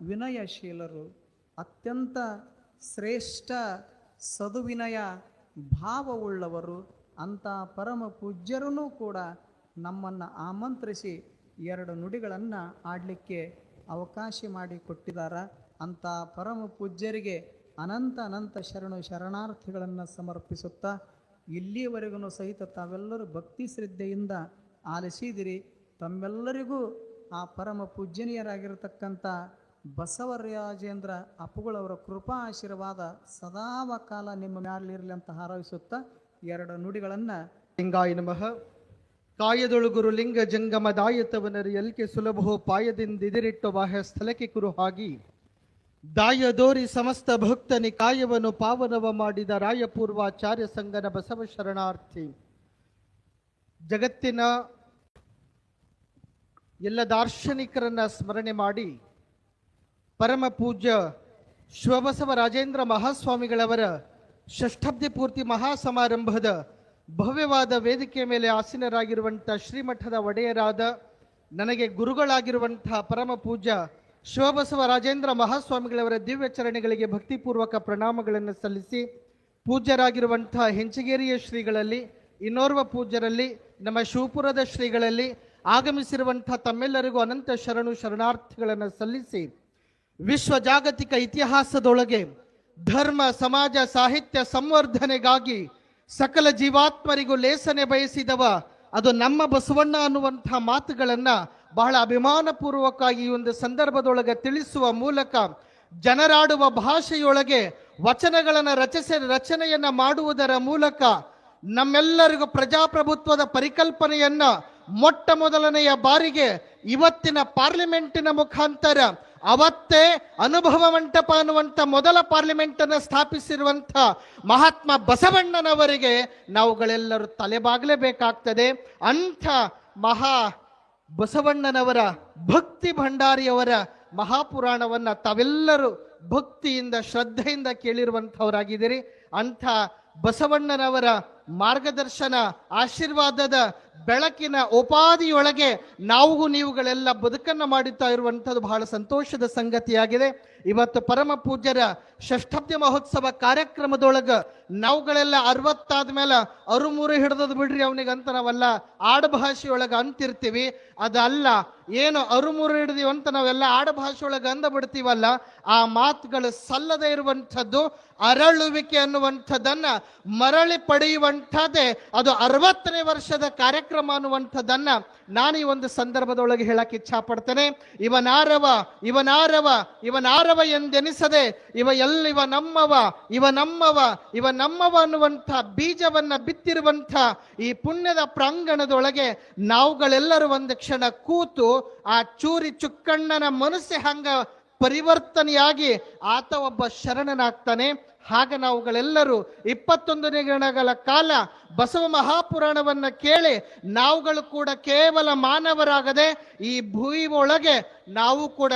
ವಿನಯಶೀಲರು, ಅತ್ಯಂತ ಶ್ರೇಷ್ಠ ಸದುವಿನಯ ಭಾವವುಳ್ಳವರು. ಅಂಥ ಪರಮ ಪೂಜ್ಯರೂ ಕೂಡ ನಮ್ಮನ್ನು ಆಮಂತ್ರಿಸಿ ಎರಡು ನುಡಿಗಳನ್ನು ಆಡಲಿಕ್ಕೆ ಅವಕಾಶ ಮಾಡಿಕೊಟ್ಟಿದ್ದಾರೆ. ಅಂಥ ಪರಮ ಪೂಜ್ಯರಿಗೆ ಅನಂತ ಅನಂತ ಶರಣಾರ್ಥಿಗಳನ್ನು ಸಮರ್ಪಿಸುತ್ತಾ, ಇಲ್ಲಿಯವರೆಗೂ ಸಹಿತ ತಾವೆಲ್ಲರೂ ಭಕ್ತಿ ಶ್ರದ್ಧೆಯಿಂದ ಆಲಿಸಿದಿರಿ. ತಮ್ಮೆಲ್ಲರಿಗೂ ಆ ಪರಮ ಪೂಜ್ಯನೀಯರಾಗಿರತಕ್ಕಂಥ ಬಸವರಾಜೇಂದ್ರ ಅಪ್ಪುಗಳವರ ಕೃಪಾ ಆಶೀರ್ವಾದ ಸದಾವ ಕಾಲ ನಿಮ್ಮ ಮ್ಯಾಲಿರಲಿ ಅಂತ ಹಾರೈಸುತ್ತಾ ಎರಡು ನುಡಿಗಳನ್ನು. ಲಿಂಗಾಯ ನಮಃ. ಕಾಯದೊಳುಗುರು ಲಿಂಗ ಜಂಗಮ ದಾಯತವನರು ಎಲ್ಕೆ ಸುಲಭೋ ಪಾಯದಿಂದಿದಿರಿಟ್ಟು ಬಾಹ್ಯ ಸ್ಥಳಕ್ಕೆ ಕುರು ಹಾಗಿ, ದಾಯದೋರಿ ಸಮಸ್ತ ಭಕ್ತನಿ ಕಾಯವನ್ನು ಪಾವನವ ಮಾಡಿದ ರಾಯಪೂರ್ವಾಚಾರ್ಯ ಸಂಗನ ಬಸವ ಶರಣಾರ್ಥಿ. ಜಗತ್ತಿನ ಎಲ್ಲ ದಾರ್ಶನಿಕರನ್ನ ಸ್ಮರಣೆ ಮಾಡಿ ಪರಮ ಪೂಜ್ಯ ಶಿವಬಸವ ರಾಜೇಂದ್ರ ಮಹಾಸ್ವಾಮಿಗಳವರ ಷಷ್ಠಬ್ದಿ ಪೂರ್ತಿ ಮಹಾಸಮಾರಂಭದ ಭವ್ಯವಾದ ವೇದಿಕೆಯ ಮೇಲೆ ಆಸೀನರಾಗಿರುವಂಥ ಶ್ರೀಮಠದ ಒಡೆಯರಾದ ನನಗೆ ಗುರುಗಳಾಗಿರುವಂತಹ ಪರಮ ಪೂಜ್ಯ ಶಿವಬಸವ ರಾಜೇಂದ್ರ ಮಹಾಸ್ವಾಮಿಗಳವರ ದಿವ್ಯ ಚರಣಗಳಿಗೆ ಭಕ್ತಿಪೂರ್ವಕ ಪ್ರಣಾಮಗಳನ್ನು ಸಲ್ಲಿಸಿ, ಪೂಜ್ಯರಾಗಿರುವಂತಹ ಹೆಂಚಗೇರಿಯ ಶ್ರೀಗಳಲ್ಲಿ, ಇನ್ನೋರ್ವ ಪೂಜ್ಯರಲ್ಲಿ, ನಮ್ಮ ಶಿವಪುರದ ಶ್ರೀಗಳಲ್ಲಿ ಆಗಮಿಸಿರುವಂತಹ ತಮ್ಮೆಲ್ಲರಿಗೂ ಅನಂತ ಶರಣಾರ್ಥಿಗಳನ್ನು ಸಲ್ಲಿಸಿ, ವಿಶ್ವ ಜಾಗತಿಕ ಇತಿಹಾಸದೊಳಗೆ ಧರ್ಮ ಸಮಾಜ ಸಾಹಿತ್ಯ ಸಂವರ್ಧನೆಗಾಗಿ ಸಕಲ ಜೀವಾತ್ಮರಿಗೂ ಲೇಸನೆ ಬಯಸಿದವ ಅದು ನಮ್ಮ ಬಸವಣ್ಣ ಅನ್ನುವಂಥ ಮಾತುಗಳನ್ನ ಬಹಳ ಅಭಿಮಾನಪೂರ್ವಕವಾಗಿ ಈ ಒಂದು ಸಂದರ್ಭದೊಳಗೆ ತಿಳಿಸುವ ಮೂಲಕ ಜನರಾಡುವ ಭಾಷೆಯೊಳಗೆ ವಚನಗಳನ್ನು ರಚನೆಯನ್ನ ಮಾಡುವುದರ ಮೂಲಕ ನಮ್ಮೆಲ್ಲರಿಗೂ ಪ್ರಜಾಪ್ರಭುತ್ವದ ಪರಿಕಲ್ಪನೆಯನ್ನ ಮೊಟ್ಟ ಮೊದಲನೆಯ ಬಾರಿಗೆ ಇವತ್ತಿನ ಪಾರ್ಲಿಮೆಂಟಿನ ಮುಖಾಂತರ ಅವತ್ತೇ ಅನುಭವ ಮಂಟಪ ಅನ್ನುವಂಥ ಮೊದಲ ಪಾರ್ಲಿಮೆಂಟ್ ಅನ್ನು ಸ್ಥಾಪಿಸಿರುವಂಥ ಮಹಾತ್ಮ ಬಸವಣ್ಣನವರಿಗೆ ನಾವುಗಳೆಲ್ಲರೂ ತಲೆಬಾಗಲೇಬೇಕಾಗ್ತದೆ. ಅಂಥ ಮಹಾ ಬಸವಣ್ಣನವರ ಭಕ್ತಿ ಭಂಡಾರಿಯವರ ಮಹಾಪುರಾಣವನ್ನ ತಾವೆಲ್ಲರೂ ಭಕ್ತಿಯಿಂದ ಶ್ರದ್ಧೆಯಿಂದ ಕೇಳಿರುವಂಥವರಾಗಿದ್ದೀರಿ. ಅಂಥ ಬಸವಣ್ಣನವರ ಮಾರ್ಗದರ್ಶನ ಆಶೀರ್ವಾದದ ಬೆಳಕಿನ ಉಪಾಧಿಯೊಳಗೆ ನಾವು ನೀವುಗಳೆಲ್ಲ ಬದುಕನ್ನು ಮಾಡುತ್ತಾ ಇರುವಂಥದ್ದು ಬಹಳ ಸಂತೋಷದ ಸಂಗತಿಯಾಗಿದೆ. ಇವತ್ತು ಪರಮ ಪೂಜ್ಯರ ಷಷ್ಠಬ್ದಿ ಮಹೋತ್ಸವ ಕಾರ್ಯಕ್ರಮದೊಳಗ ನಾವುಗಳೆಲ್ಲ 60 ಆದ್ಮೇಲೆ ಅರುಮೂರು ಹಿಡ್ದದ್ ಬಿಡ್ರಿ ಅವನಿಗಂತ ನಾವೆಲ್ಲ ಆಡುಭಾಷೆಯೊಳಗೆ ಅಂತಿರ್ತೀವಿ. ಅದಲ್ಲ, ಏನು ಅರುಮೂರು ಹಿಡ್ದೀವಿ ಅಂತ ನಾವೆಲ್ಲ ಆಡುಭಾಷೆಯೊಳಗೆ ಅಂದ ಬಿಡ್ತೀವಲ್ಲ, ಆ ಮಾತುಗಳು ಸಲ್ಲದೆ ಇರುವಂಥದ್ದು ಅರಳುವಿಕೆ ಅನ್ನುವಂಥದ್ದನ್ನ ಮರಳಿ ಪಡೆಯುವಂಥದ್ದೇ ಅದು 60ನೇ ವರ್ಷದ ಕಾರ್ಯಕ್ರಮ ಅನ್ನುವಂಥದ್ದನ್ನ ನಾನು ಈ ಒಂದು ಸಂದರ್ಭದೊಳಗೆ ಹೇಳಕ್ಕೆ ಇಚ್ಛಾ ಪಡ್ತೇನೆ. ಇವನಾರವ ಎಂದೆನಿಸದೆ ಇವ ನಮ್ಮವ ಅನ್ನುವಂಥ ಬೀಜವನ್ನ ಬಿತ್ತಿರುವಂಥ ಈ ಪುಣ್ಯದ ಪ್ರಾಂಗಣದೊಳಗೆ ನಾವುಗಳೆಲ್ಲರೂ ಒಂದು ಕ್ಷಣ ಕೂತು ಆ ಚೂರಿ ಚುಕ್ಕಣ್ಣನ ಮನಸ್ಸೆ ಹಂಗ ಪರಿವರ್ತನೆಯಾಗಿ ಆತ ಒಬ್ಬ ಶರಣನಾಗ್ತಾನೆ. ಹಾಗೆ ನಾವುಗಳೆಲ್ಲರೂ 21 ದಿನಗಳ ಕಾಲ ಬಸವ ಮಹಾಪುರಾಣವನ್ನ ಕೇಳಿ ನಾವುಗಳು ಕೂಡ ಕೇವಲ ಮಾನವರಾಗದೆ ಈ ಭೂಮಿ ಒಳಗೆ ನಾವು ಕೂಡ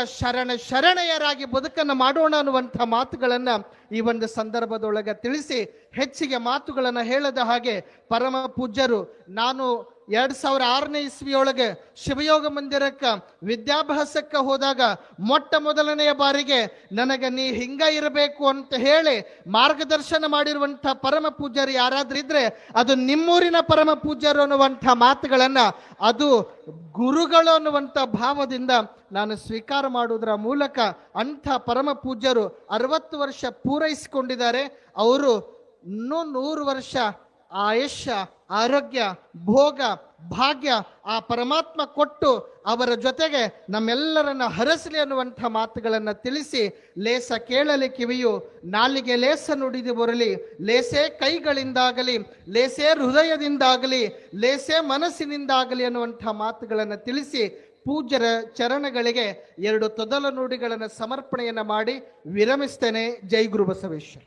ಶರಣೆಯರಾಗಿ ಬದುಕನ್ನು ಮಾಡೋಣ ಅನ್ನುವಂಥ ಮಾತುಗಳನ್ನ ಈ ಒಂದು ಸಂದರ್ಭದೊಳಗೆ ತಿಳಿಸಿ, ಹೆಚ್ಚಿಗೆ ಮಾತುಗಳನ್ನು ಹೇಳದ ಹಾಗೆ ಪರಮ ಪೂಜ್ಯರು ನಾನು 2006ನೇ ಇಸ್ವಿಯೊಳಗೆ ಶಿವಯೋಗ ಮಂದಿರಕ್ಕೆ ವಿದ್ಯಾಭ್ಯಾಸಕ್ಕೆ ಹೋದಾಗ ಮೊಟ್ಟ ಮೊದಲನೆಯ ಬಾರಿಗೆ ನನಗೆ ನೀ ಹಿಂಗ ಇರಬೇಕು ಅಂತ ಹೇಳಿ ಮಾರ್ಗದರ್ಶನ ಮಾಡಿರುವಂಥ ಪರಮ ಪೂಜ್ಯರು ಯಾರಾದ್ರೂ ಇದ್ರೆ ಅದು ನಿಮ್ಮೂರಿನ ಪರಮ ಪೂಜ್ಯರು ಅನ್ನುವಂಥ ಮಾತುಗಳನ್ನ ಅದು ಗುರುಗಳು ಅನ್ನುವಂಥ ಭಾವದಿಂದ ನಾನು ಸ್ವೀಕಾರ ಮಾಡುವುದರ ಮೂಲಕ ಅಂಥ ಪರಮ ಪೂಜ್ಯರು 60 ವರ್ಷ ಪೂರೈಸಿಕೊಂಡಿದ್ದಾರೆ. ಅವರು ಇನ್ನೂ 100 ವರ್ಷ ಆಯುಷ್ಯ ಆರೋಗ್ಯ ಭೋಗ ಭಾಗ್ಯ ಆ ಪರಮಾತ್ಮ ಕೊಟ್ಟು ಅವರ ಜೊತೆಗೆ ನಮ್ಮೆಲ್ಲರನ್ನ ಹರಸಲಿ ಅನ್ನುವಂಥ ಮಾತುಗಳನ್ನು ತಿಳಿಸಿ, ಲೇಸ ಕೇಳಲಿ ಕಿವಿಯು ನಾಲಿಗೆ ಲೇಸ ನುಡಿದು ಬರಲಿ, ಲೇಸೇ ಕೈಗಳಿಂದಾಗಲಿ ಲೇಸೇ ಹೃದಯದಿಂದಾಗಲಿ ಲೇಸೇ ಮನಸ್ಸಿನಿಂದಾಗಲಿ ಅನ್ನುವಂಥ ಮಾತುಗಳನ್ನು ತಿಳಿಸಿ ಪೂಜ್ಯರ ಚರಣಗಳಿಗೆ 2 ತೊದಲ ನುಡಿಗಳನ್ನು ಸಮರ್ಪಣೆಯನ್ನು ಮಾಡಿ ವಿರಮಿಸ್ತೇನೆ. ಜೈ ಗುರು ಬಸವೇಶ್ವರ.